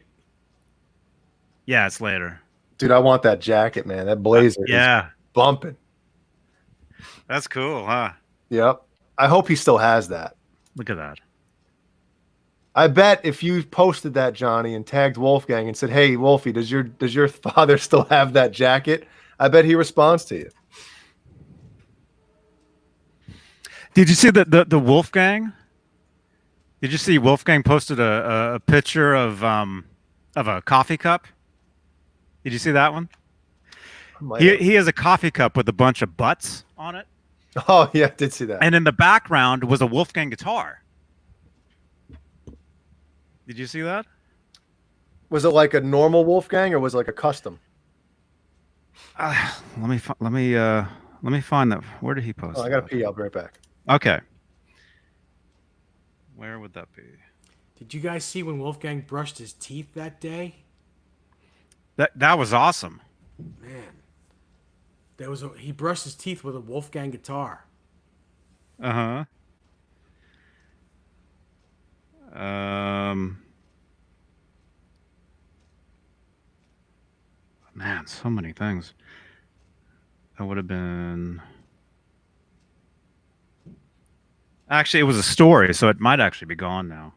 Yeah, it's later. Dude, I want that jacket, man. That blazer is bumping. That's cool, huh? Yep. I hope he still has that. Look at that. I bet if you posted that, Johnny, and tagged Wolfgang and said, "Hey, Wolfie, does your father still have that jacket?" I bet he responds to you. Did you see the Wolfgang? Did you see Wolfgang posted a picture of a coffee cup? Did you see that one? He has a coffee cup with a bunch of butts on it. Oh yeah, I did see that. And in the background was a Wolfgang guitar. Did you see that? Was it like a normal Wolfgang or was it like a custom? Let me find that. Where did he post? Oh, I gotta pee. I'll be right back. Okay. Where would that be? Did you guys see when Wolfgang brushed his teeth that day? That was awesome. Man, he brushed his teeth with a Wolfgang guitar. Uh-huh. Man, so many things. That would have been. Actually, it was a story, so it might actually be gone now.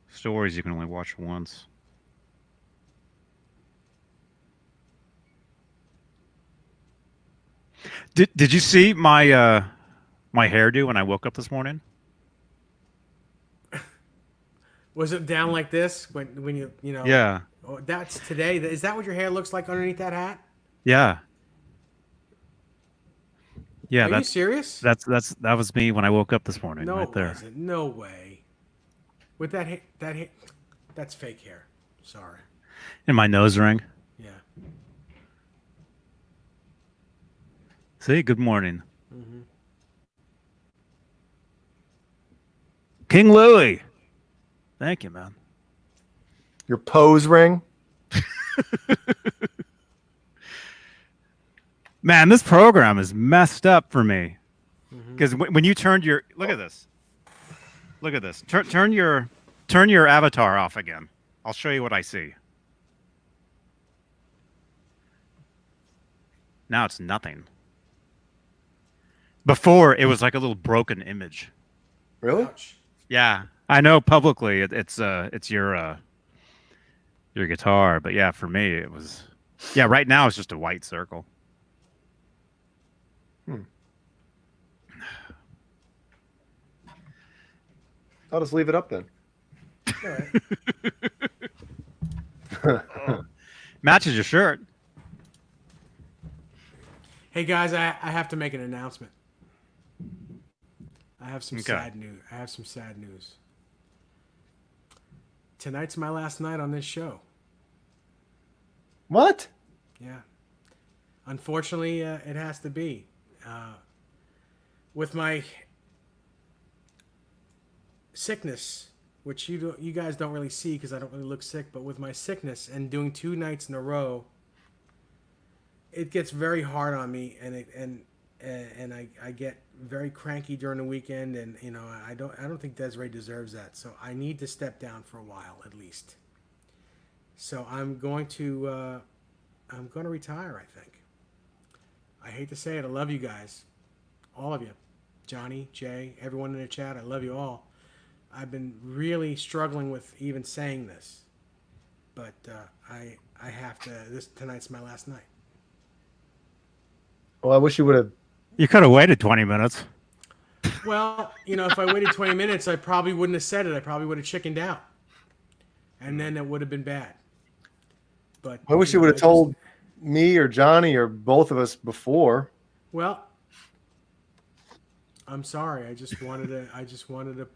Stories you can only watch once. Did you see my my hairdo when I woke up this morning? Was it down like this when you know? Yeah. Oh, that's today. Is that what your hair looks like underneath that hat? Yeah. Yeah, Are you serious? that was me when I woke up this morning, No, right there. it wasn't. No way. With that that's fake hair. Sorry. In my nose ring. Yeah. See, good morning. Mm-hmm. King Louis. Thank you, man. Your pose ring. Man, this program is messed up for me. Because when you turned your look at this. Look at this. Turn your avatar off again. I'll show you what I see. Now it's nothing. Before it was like a little broken image. Really? Ouch. Yeah, I know publicly it's your guitar, but yeah, for me it was. Yeah, right now it's just a white circle. I'll just leave it up then. All right. Matches your shirt. Hey guys, I have to make an announcement. I have some Okay. sad news. I have some sad news. Tonight's my last night on this show. What? Yeah. Unfortunately, it has to be. With my sickness, which you guys don't really see because I don't really look sick, but with my sickness and doing 2 nights in a row, it gets very hard on me, and I get very cranky during the weekend, and you know I don't think Desiree deserves that, so I need to step down for a while at least. So I'm going to retire. I think. I hate to say it. I love you guys, all of you, Johnny, Jay, everyone in the chat. I love you all. I've been really struggling with even saying this, but I have to. Tonight's my last night. Well, I wish you would have. You could have waited 20 minutes. Well, you know, if I waited 20 minutes, I probably wouldn't have said it. I probably would have chickened out, and then it would have been bad. But I wish you would have told me or Johnny or both of us before. Well, I'm sorry. I just wanted to,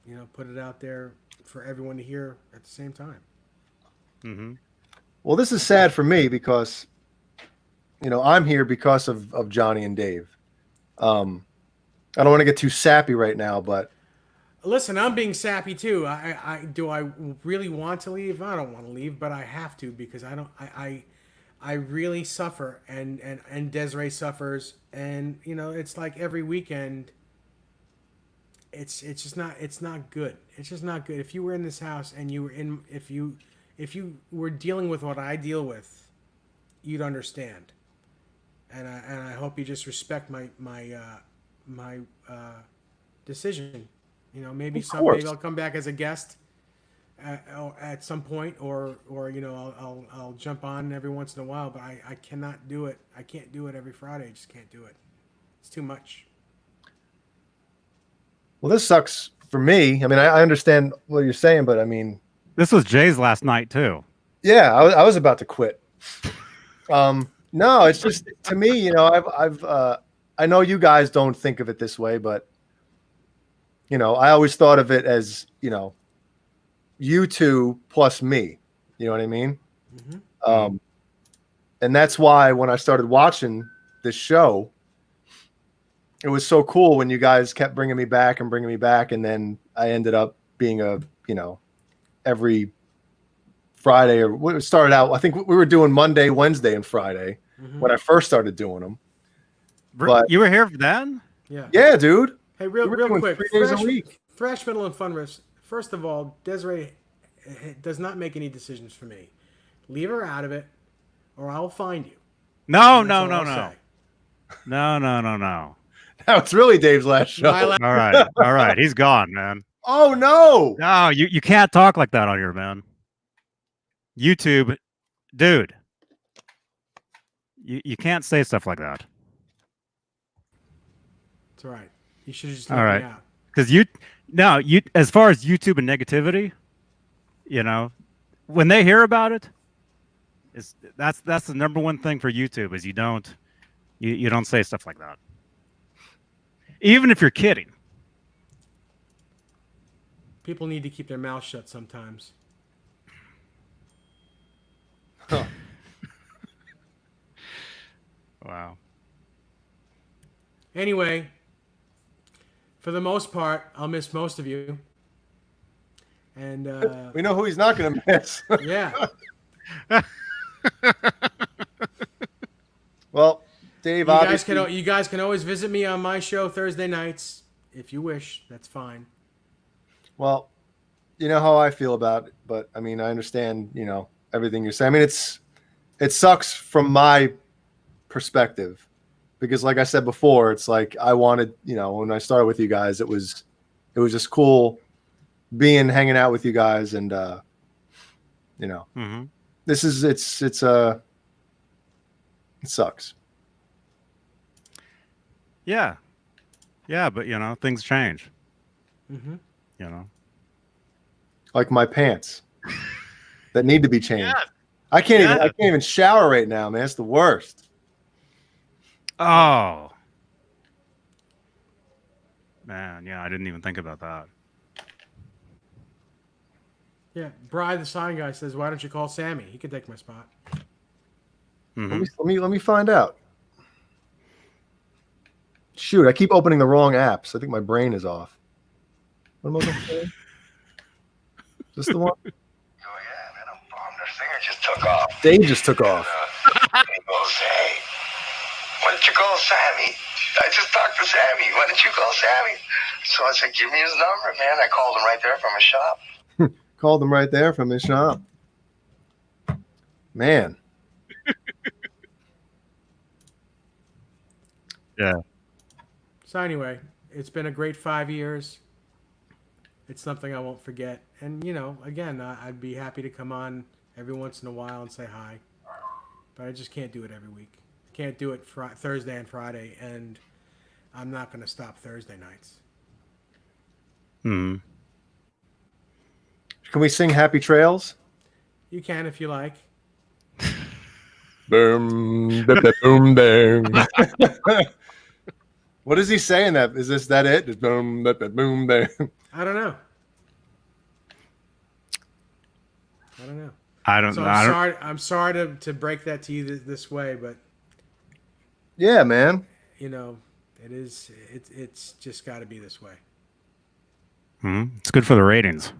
you know, put it out there for everyone to hear at the same time. Mm-hmm. Well, this is sad for me because, you know, I'm here because of Johnny and Dave. I don't want to get too sappy right now, but Listen, I'm being sappy too. Do I really want to leave? I don't want to leave, but I have to because I really suffer, and Desiree suffers, and you know it's like every weekend. It's just not good. It's just not good. If you were in this house and you were in if you were dealing with what I deal with, you'd understand. and I hope you just respect my decision. You know, maybe course. I'll come back as a guest at some point, or you know, I'll jump on every once in a while. But I cannot do it. I can't do it every Friday. I just can't do it. It's too much. Well, this sucks for me. I mean, I understand what you're saying, but I mean, This was Jay's last night too. yeah, I was about to quit. No, it's just to me, you know, I know you guys don't think of it this way, but you know, I always thought of it as, you know, you two plus me. You know what I mean? Mm-hmm. And that's why when I started watching this show, it was so cool when you guys kept bringing me back, and then I ended up being you know, every Friday, or it started out, I think we were doing Monday, Wednesday, and Friday when I first started doing them. But You were here then? yeah, dude. Hey, We were real doing quick, 3 days a week. Thrash Metal and Fun Riffs. First of all, Desiree does not make any decisions for me. Leave her out of it, or I'll find you. No. That's all I'll say. No. Now it's really Dave's last show. My All right. He's gone, man. Oh no! No, you can't talk like that on here, man. YouTube, dude. You can't say stuff like that. It's all right. You should just All let right. me out. Because as far as YouTube and negativity, you know, when they hear about it, that's the number one thing for YouTube is you don't say stuff like that. Even if you're kidding. People need to keep their mouth shut sometimes. Huh. Wow. Anyway, for the most part, I'll miss most of you. And We know who he's not going to miss. yeah, Well, Dave, you guys can always visit me on my show Thursday nights if you wish. That's fine. well, you know how I feel about it, but I mean, I understand, you know, everything you're saying. I mean, it sucks from my perspective because, like I said before, it's like I wanted, you know, when I started with you guys, it was just cool hanging out with you guys, and you know, this is it sucks. Yeah, but you know, things change. Mm-hmm. You know, Like my pants that need to be changed. Yeah. I can't even shower right now, man. It's the worst. oh man, yeah, I didn't even think about that. Yeah, Bri, the sign guy, says, "Why don't you call Sammy? He could take my spot." Let me find out. Shoot, I keep opening the wrong apps. I think my brain is off. What am I going to say? Is this the one? Oh yeah, man, I'm bummed. Their singer just took off. Dave just took off. And he goes, "Hey, why don't you call Sammy? I just talked to Sammy. Why don't you call Sammy?" So I said, "Give me his number, man." I called him right there from his shop. Called him right there from his shop. Man. Yeah. So anyway, it's been a great 5 years. It's something I won't forget. And, you know, again, I'd be happy to come on every once in a while and say hi. But I just can't do it every week. Can't do it Thursday and Friday, and I'm not going to stop Thursday nights. Can we sing Happy Trails? You can if you like. Boom, boom, boom. What is he saying? That is that it? Just boom, boom, boom. I don't know. I don't So know. I'm sorry to break that to you this way, but Yeah, man. you know, it's just got to be this way. It's good for the ratings.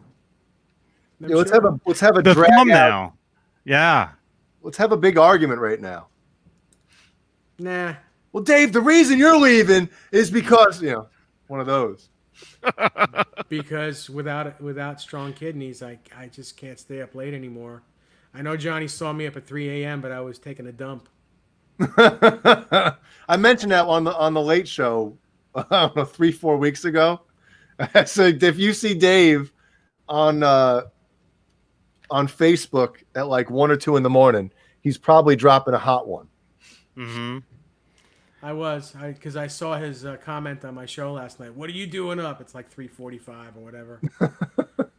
Yeah, let's have a The drag out. thumbnail. Yeah. Let's have a big argument right now. Nah. Well, Dave, the reason you're leaving is because, you know, one of those. Because without strong kidneys, I just can't stay up late anymore. I know Johnny saw me up at 3 a.m., but I was taking a dump. I mentioned that on the Late Show, I don't know, 3-4 weeks ago. So if you see Dave on Facebook at like 1 or 2 in the morning, he's probably dropping a hot one. Mm-hmm. Because I saw his comment on my show last night. What are you doing up? It's like 3:45 or whatever.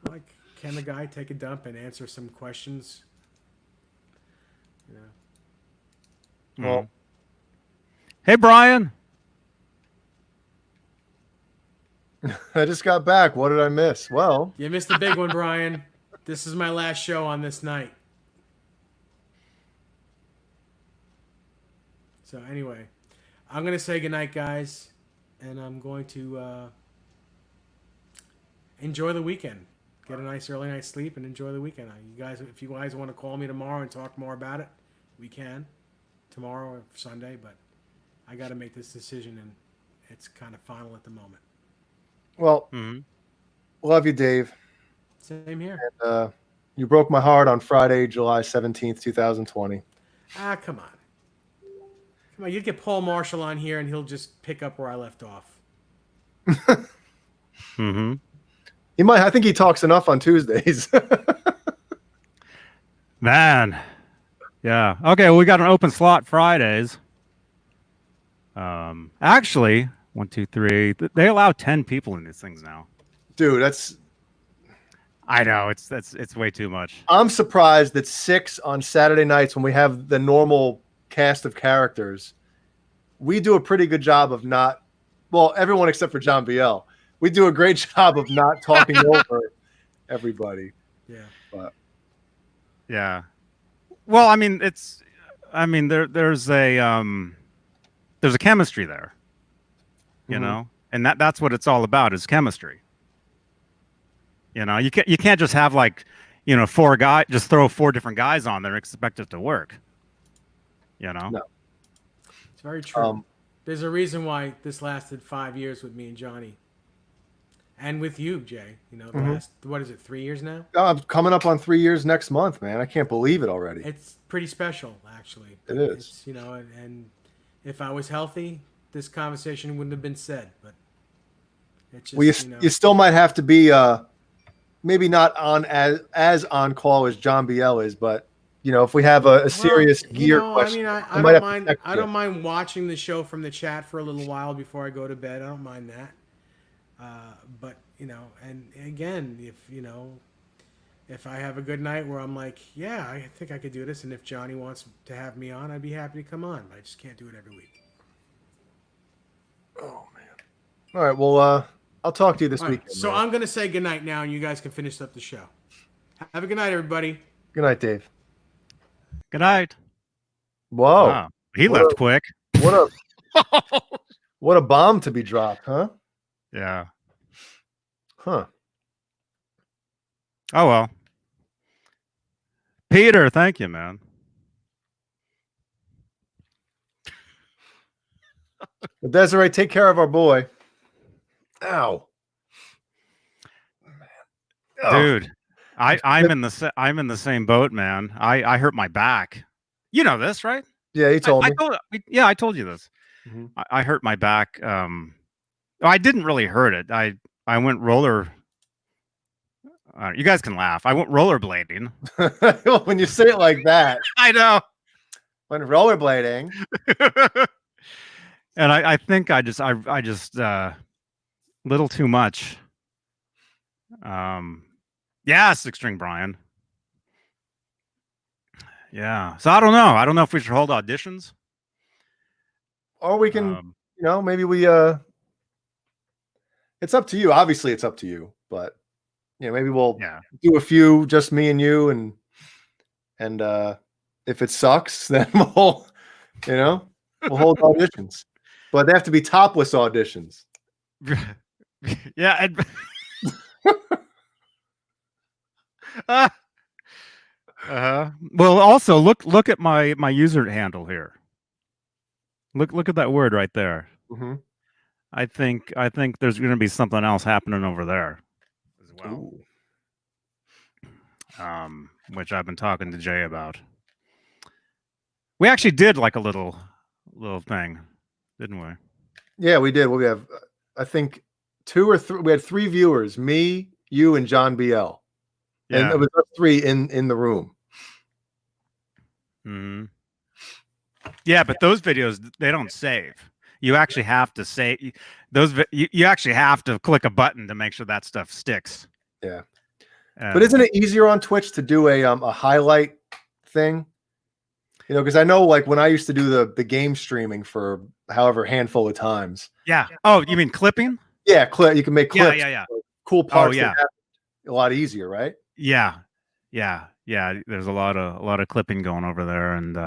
Like, can the guy take a dump and answer some questions? Yeah. Well, Hey, Brian. I just got back. What did I miss? Well, You missed the big one, Brian. This is my last show on this night. So anyway, I'm going to say goodnight, guys. And I'm going to enjoy the weekend. Get a nice early night's sleep and enjoy the weekend. You guys, if you guys want to call me tomorrow and talk more about it, we can. Tomorrow or Sunday. But I got to make this decision, and it's kind of final at the moment. well, Mm-hmm. love you, Dave. Same here. And, you broke my heart on Friday, July 17th, 2020. Ah, come on. Come on, you'd get Paul Marshall on here, and he'll just pick up where I left off. Mm-hmm. He might. I think he talks enough on Tuesdays. Man. Yeah. Okay, well, we got an open slot Fridays. Actually, 1, 2, 3. They allow 10 people in these things now. Dude, that's. I know it's way too much. I'm surprised that 6 on Saturday nights when we have the normal cast of characters, we do a pretty good job of not. Well, everyone except for John Biel. We do a great job of not talking over everybody. Yeah. But Yeah. Well, I mean, there's a chemistry there, you Mhm. know, and that's what it's all about is chemistry. You know, you can't just have like, 4 guys, just throw 4 different guys on there and expect it to work. You know? No. It's very true. There's a reason why this lasted 5 years with me and Johnny. And with you, Jay. The last, what is it, 3 years now? I'm coming up on 3 years next month, man. I can't believe it already. It's pretty special, actually. It is. It's, and if I was healthy, this conversation wouldn't have been said. But it's just, Well, you still might have to be maybe not on as on call as John Biel is, but if we have a serious gear question, I might don't have to mind. text I you. don't mind watching the show from the chat for a little while before I go to bed. I don't mind that. But and again, if I have a good night where I'm like, yeah, I think I could do this, and if Johnny wants to have me on, I'd be happy to come on. But I just can't do it every week. Oh man! All right, well, I'll talk to you this All right, weekend. so man. I'm gonna say good night now, and you guys can finish up the show. Have a good night, everybody. Good night, Dave. Good night. Whoa! Wow. He What left a- quick. What a bomb to be dropped, huh? Yeah. Huh? Oh well. Peter, thank you, man. Well, Desiree, take care of our boy. Ow. Oh, Dude, I'm in the same boat, man. I hurt my back. You know this, right? yeah, he told me. I told you this. Mhm. I hurt my back. I didn't really hurt it. I went roller. You guys can laugh. I went rollerblading. When you say it like that, I know. when rollerblading, And I think I just little too much. Yeah, 6-string Brian. Yeah. So I don't know. I don't know if we should hold auditions. or we can, maybe we. It's up to you. Obviously, it's up to you. But maybe we'll do a few, just me and you, and if it sucks, then we'll hold auditions. But they have to be topless auditions. Yeah. Well, also look at my user handle here. Look at that word right there. Mm-hmm. I think there's going to be something else happening over there as well. Ooh. Which I've been talking to Jay about. We actually did like a little little thing, didn't we? Yeah, we did. We have, I think, 2 or 3. We had 3 viewers: me, you, and John BL, and Yeah. it was us 3 in the room. Mhm. Yeah, but those videos, they don't save. You actually have to save those. You actually have to click a button to make sure that stuff sticks. Yeah, but isn't it easier on Twitch to do a highlight thing? You know, because I know, like, when I used to do the game streaming for however handful of times. Yeah. Oh, you mean clipping? Yeah, you can make clips. Yeah. Like, cool Oh, parts. yeah. That happen a lot easier, right? Yeah. There's a lot of clipping going over there. And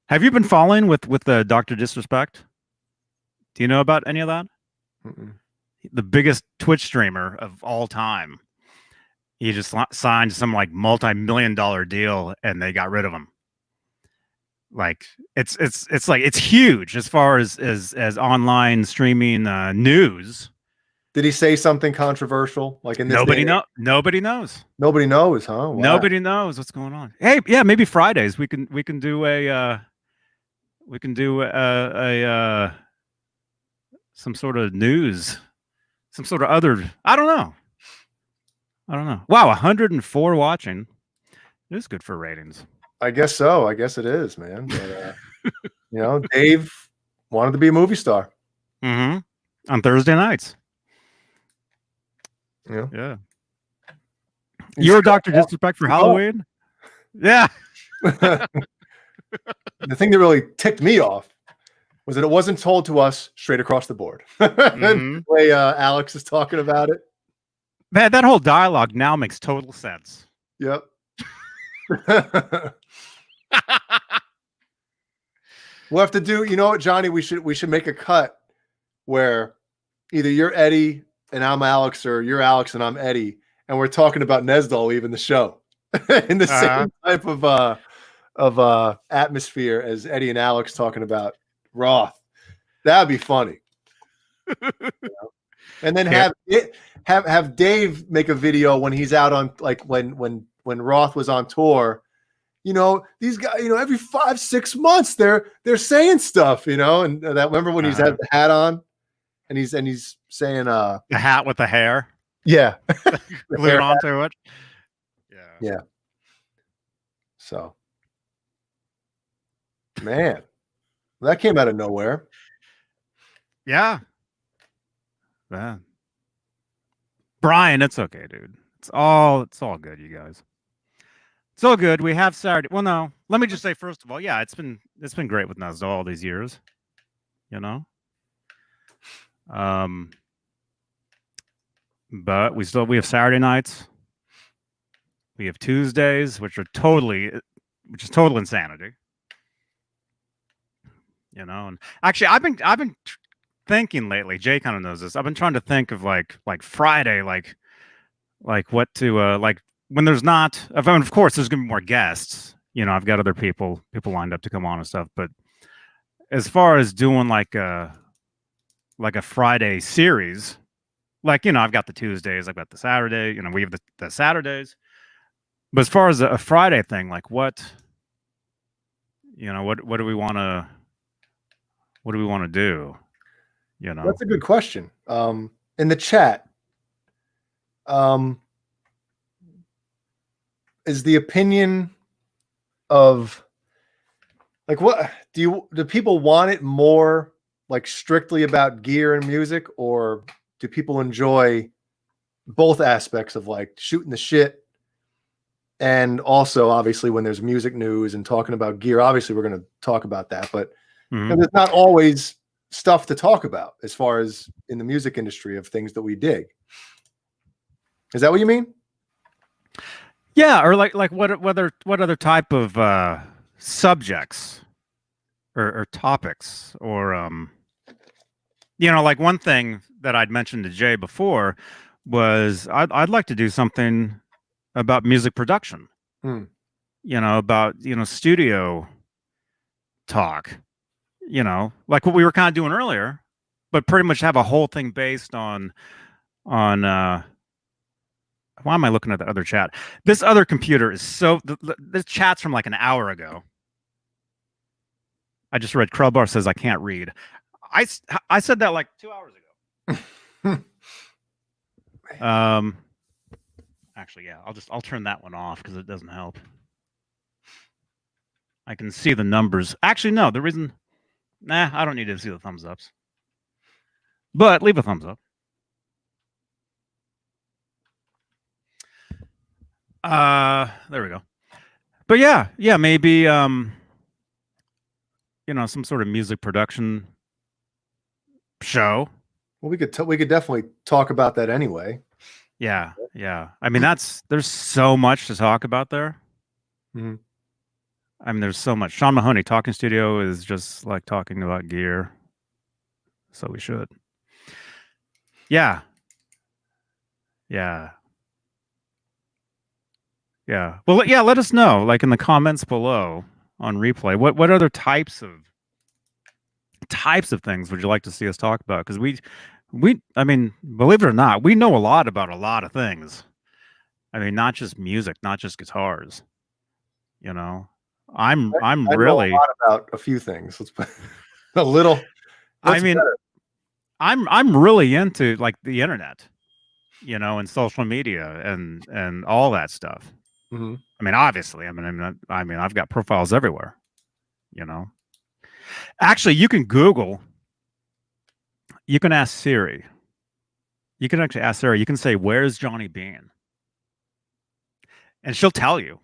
have you been following with the Dr. Disrespect? Do you know about any of that? Mm-mm. The biggest Twitch streamer of all time. He just signed some like multi-million-dollar deal, and they got rid of him. Like it's like it's huge as far as online streaming news. Did he say something controversial? Like in this Nobody day? Nobody knows. Nobody knows, huh? Wow. Nobody knows what's going on. Hey, yeah, maybe Fridays we can do some sort of news, some sort of other. I don't know. Wow, 104 watching. It is good for ratings. I guess so. I guess it is, man. But, you know, Dave wanted to be a movie star. Mm-hmm. On Thursday nights. Yeah. You're Dr. Disrespect for Halloween? Yeah. The thing that really ticked me off was that it wasn't told to us straight across the board. The way Alex is talking about it. Man, that whole dialogue now makes total sense. Yep. We'll have to do, you know what, Johnny, we should make a cut where either you're Eddie and I'm Alex, or you're Alex and I'm Eddie, and we're talking about Nesdall leaving the show in the same type of atmosphere as Eddie and Alex talking about Roth. That'd be funny. You know? And then have Dave make a video when he's out on, like, when Roth was on tour. You know, these guys, you know, every 5-6 months they're saying stuff, you know, and that, remember when he's had the hat on and he's saying the hat with the hair. Yeah. Glued onto it. Yeah. So, man, that came out of nowhere. Yeah. Man. Brian, it's okay, dude. It's all good, you guys. It's all good. We have Saturday. Well, no. Let me just say, first of all, yeah, it's been great with Nesdall all these years. You know? But we have Saturday nights. We have Tuesdays, which is total insanity. You know, and actually I've been thinking lately, Jay kind of knows this. I've been trying to think of like Friday, like what to like when there's not, I mean, of course there's gonna be more guests. You know, I've got other people lined up to come on and stuff, but as far as doing like a Friday series, like, you know, I've got the Tuesdays, I've got the Saturday, you know, we have the Saturdays. But as far as a Friday thing, like what do we want to do? You know, That's a good question. In the chat, is the opinion of, like, what do people want it more like strictly about gear and music, or do people enjoy both aspects of like shooting the shit? And also, obviously, when there's music news and talking about gear, obviously we're going to talk about that, but there's not always stuff to talk about as far as in the music industry of things that we dig. Is that what you mean? Yeah, or like what other type of subjects or topics, or you know, like one thing that I'd mentioned to Jay before was I'd like to do something about music production. You know, about, you know, studio talk. You know, like what we were kind of doing earlier, but pretty much have a whole thing based on why am I looking at the other chat? This other computer is so this chat's from like an hour ago. I just read Crowbar says I can't read. I said that like 2 hours ago. Actually, yeah, I'll turn that one off because it doesn't help. I can see the numbers. Actually, no, the reason, I don't need to see the thumbs ups. But leave a thumbs up. There we go. But yeah, maybe some sort of music production show. Well, we could definitely talk about that anyway. Yeah. I mean, there's so much to talk about there. Mm-hmm. I mean, there's so much. Sean Mahoney Talking Studio is just like talking about gear, so we should. Yeah. Well, yeah. Let us know, like in the comments below on replay, what other types of things would you like to see us talk about? Because I mean, believe it or not, we know a lot about a lot of things. I mean, not just music, not just guitars. I'm really know a lot about a few things. Let's put a little. I mean, better? I'm really into like the internet, and social media and all that stuff. Mm-hmm. I mean, obviously, I mean, I've got profiles everywhere. Actually, you can Google. You can ask Siri. You can actually ask Siri. You can say, "Where's Johnny Beane?" And she'll tell you.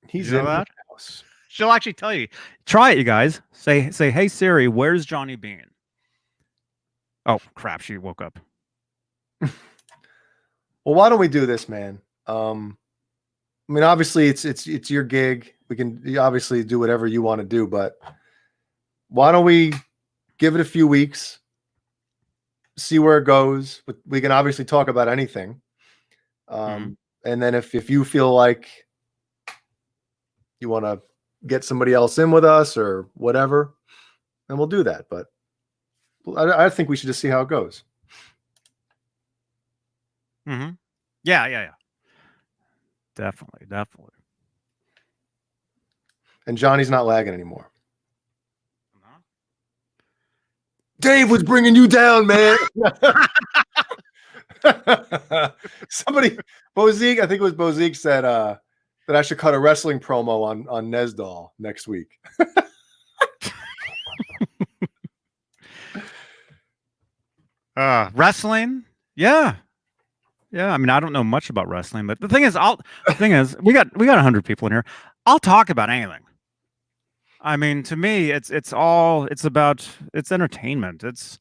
He's in the house. She'll actually tell you. Try it, you guys. Say, "Hey Siri, where's Johnny Beane?" Oh crap! She woke up. Well, why don't we do this, man? I mean, obviously, it's your gig. We can obviously do whatever you want to do, but why don't we give it a few weeks, see where it goes? We can obviously talk about anything, and then if you feel like you want to get somebody else in with us or whatever, then we'll do that. But I think we should just see how it goes. Mm-hmm. Yeah. Definitely. And Johnny's not lagging anymore. Dave was bringing you down, man. Somebody, Bozique, I think it was Bozique, said that I should cut a wrestling promo on Nesdall next week. Wrestling? Yeah. I mean, I don't know much about wrestling, but the thing is, we got 100 people in here. I'll talk about anything. I mean, to me, it's entertainment. It's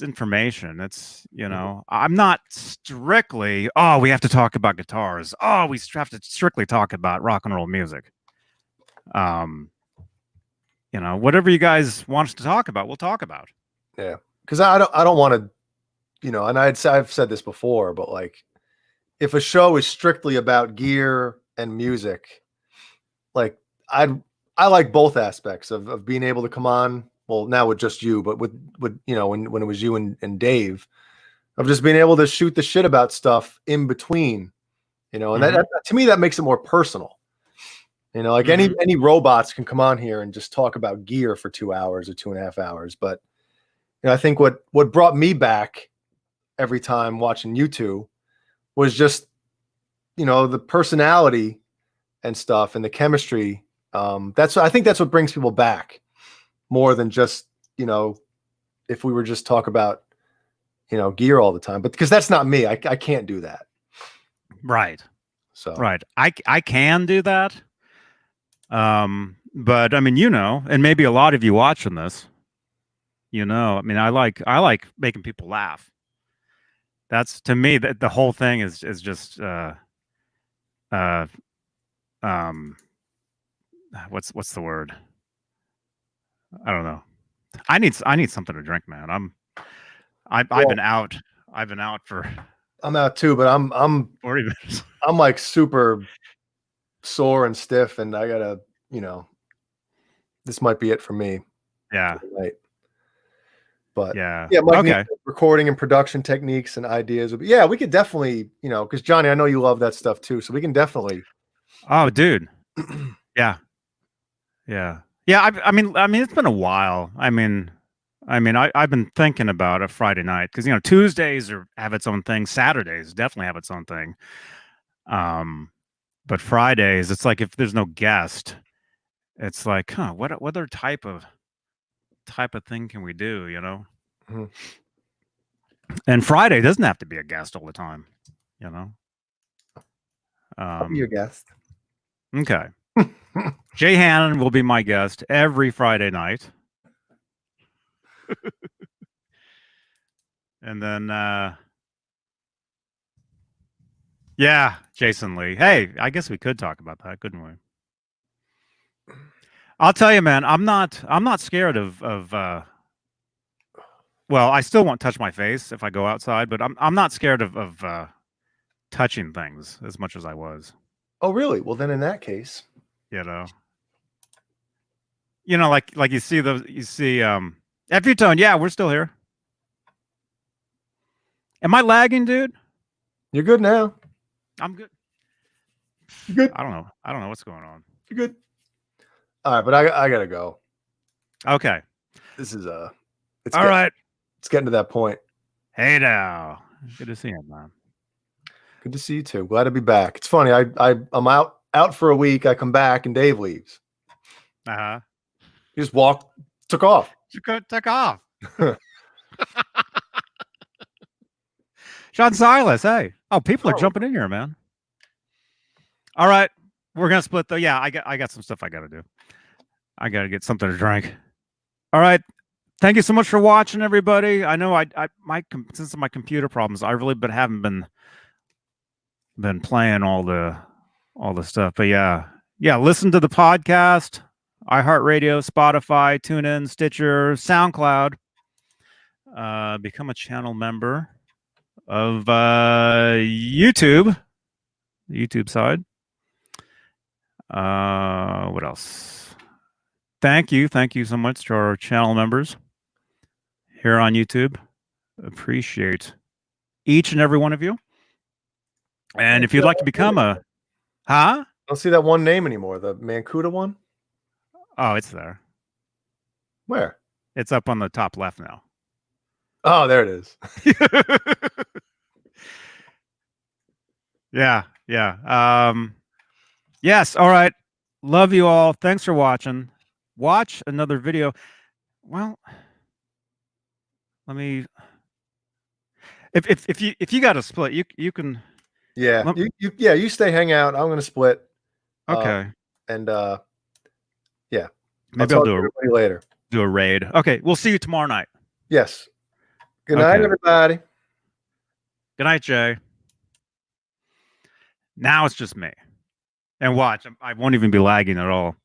information. It's, I'm not strictly, we have to talk about guitars. We have to strictly talk about rock and roll music. Whatever you guys want us to talk about, we'll talk about. Yeah. Because I don't want to, and I've said this before, but like, if a show is strictly about gear and music, like I like both aspects of being able to come on. Well, now with just you, but with when it was you and Dave, of just being able to shoot the shit about stuff in between, and that to me that makes it more personal. Like any robots can come on here and just talk about gear for 2 hours or 2.5 hours, but I think what brought me back every time watching you two was just, the personality and stuff and the chemistry. I think that's what brings people back more than just, if we were just talk about, gear all the time, but because that's not me, I can't do that. Right. So, right. I can do that. But I mean, and maybe a lot of you watching this, I mean, I like making people laugh. That's, to me, that the whole thing is just what's the word? I don't know. I need something to drink, man. I've been out. I've been out for. I'm out too, but I'm 40 minutes. I'm like super sore and stiff, and I gotta, this might be it for me. Yeah. Tonight. But yeah, Mike, okay. Recording and production techniques and ideas. Yeah, we could definitely, because Johnny, I know you love that stuff too, so we can definitely. Oh, dude. Yeah. Yeah, I mean, it's been a while. I've been thinking about a Friday night because Tuesdays have its own thing. Saturdays definitely have its own thing. But Fridays, it's like if there's no guest, it's like, what other type of thing can we do? Mhm. And Friday doesn't have to be a guest all the time. You know. I'll be your guest. Okay. Jay Hannon will be my guest every Friday night. And then yeah, Jason Lee. Hey, I guess we could talk about that, couldn't we? I'll tell you, man, I'm not scared of well, I still won't touch my face if I go outside, but I'm not scared of touching things as much as I was. Oh, really? Well, then in that case, Like you see F-Tone, yeah, we're still here. Am I lagging, dude? you're good now. I'm good. You're good. I don't know what's going on. You're good. All right, but I gotta go. Okay. This is All right. It's getting to that point. Hey now. Good to see you, man. Good to see you too. Glad to be back. It's funny. I'm out for a week. I come back and Dave leaves. Uh-huh. He just took off. Took off. Sean Silas, hey. Oh, people are jumping in here, man. All right. We're gonna split though. Yeah, I got some stuff I gotta do. I gotta get something to drink. All right. Thank you so much for watching, everybody. I know since of my computer problems, I really haven't been playing all the stuff. But yeah, listen to the podcast, iHeartRadio, Spotify, TuneIn, Stitcher, SoundCloud. Become a channel member of YouTube, the YouTube side. What else? Thank you so much to our channel members here on YouTube. Appreciate each and every one of you. And if you'd like to become I don't see that one name anymore. The Mancuda one. Oh, it's there. Where? It's up on the top left now. Oh, there it is. Yeah. Yes. All right. Love you all. Thanks for watching. Watch another video. Well, let me. If you got a split, you can. Yeah. You stay hang out. I'm gonna split. Okay. Yeah. Maybe I'll do later. Do a raid. Okay. We'll see you tomorrow night. Yes. Good night, everybody. Good night, Jay. Now it's just me. And watch, I won't even be lagging at all.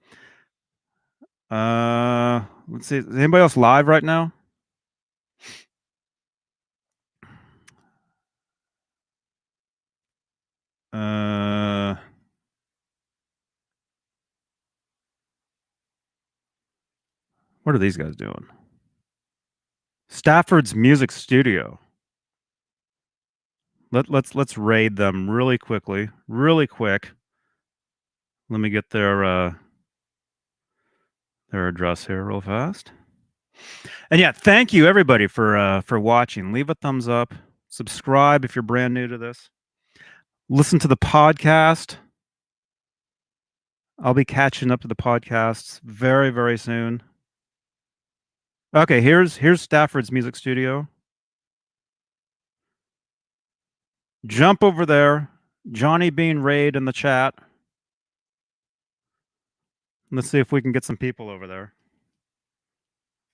Let's see. Is anybody else live right now? What are these guys doing? Stafford's Music Studio. Let's raid them really quick. Let me get their address here real fast. And yeah, thank you everybody for watching. Leave a thumbs up. Subscribe if you're brand new to this. Listen to the podcast. I'll be catching up to the podcasts very, very soon. Okay, here's Stafford's Music Studio. Jump over there. Johnny Beane raid in the chat. Let's see if we can get some people over there.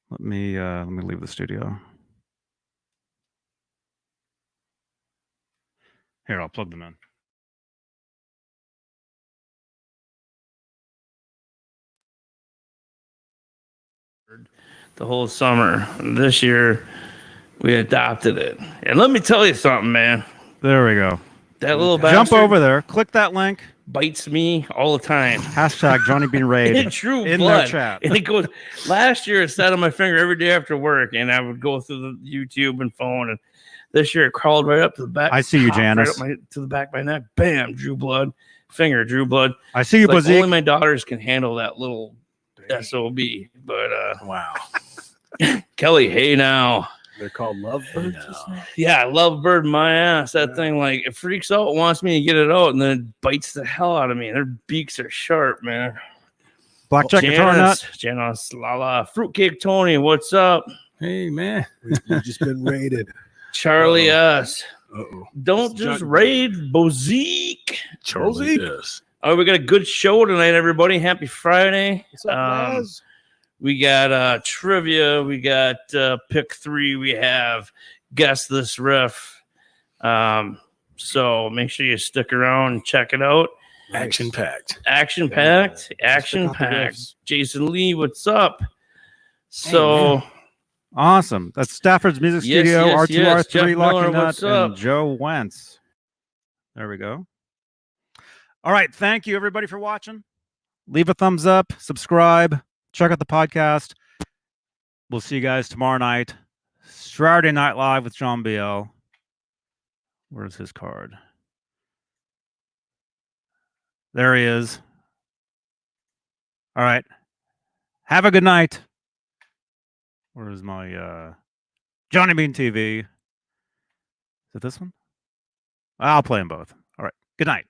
Let me leave the studio. Here, I'll plug them in. The whole summer. This year, we adopted it. And let me tell you something, man. There we go. That little jump over there. Click that link. Bites me all the time. Hashtag Johnny Beane Raid. True in blood. their chat. And it goes. Last year, it sat on my finger every day after work, and I would go through the YouTube and phone. And this year, it crawled right up to the back. I see you, Janice. Right up to the back of my neck. Bam! Drew blood. Finger drew blood. I see you, Like Bazik. only my daughters can handle that little SOB. But Wow. Kelly, hey now. They're called lovebirds. Yeah, lovebird my ass. That thing, like, it freaks out, wants me to get it out, and then it bites the hell out of me. Their beaks are sharp, man. Blackjack guitar nut. Janice, Lala, Fruitcake Tony, what's up? Hey, man. We've just been raided. Charlie S. Uh-oh. Don't just raid Bozique. Charlie S. Oh, we got a good show tonight, everybody. Happy Friday. What's up, guys? We got trivia. We got pick 3. We have guess this riff. So make sure you stick around and check it out. Action packed. Action packed. Action packed. Jason Lee, what's up? So Awesome. That's Stafford's Music Yes, Studio, yes, R2, yes. R3, Jeff Lucky Miller, Nut, what's and up? Joe Wentz. There we go. All right. Thank you, everybody, for watching. Leave a thumbs up, subscribe, check out the podcast. We'll see you guys tomorrow night. Saturday Night Live with John Biel. Where's his card? There he is. All right. Have a good night. Where's my Johnny Bean TV? Is it this one? I'll play them both. All right. Good night.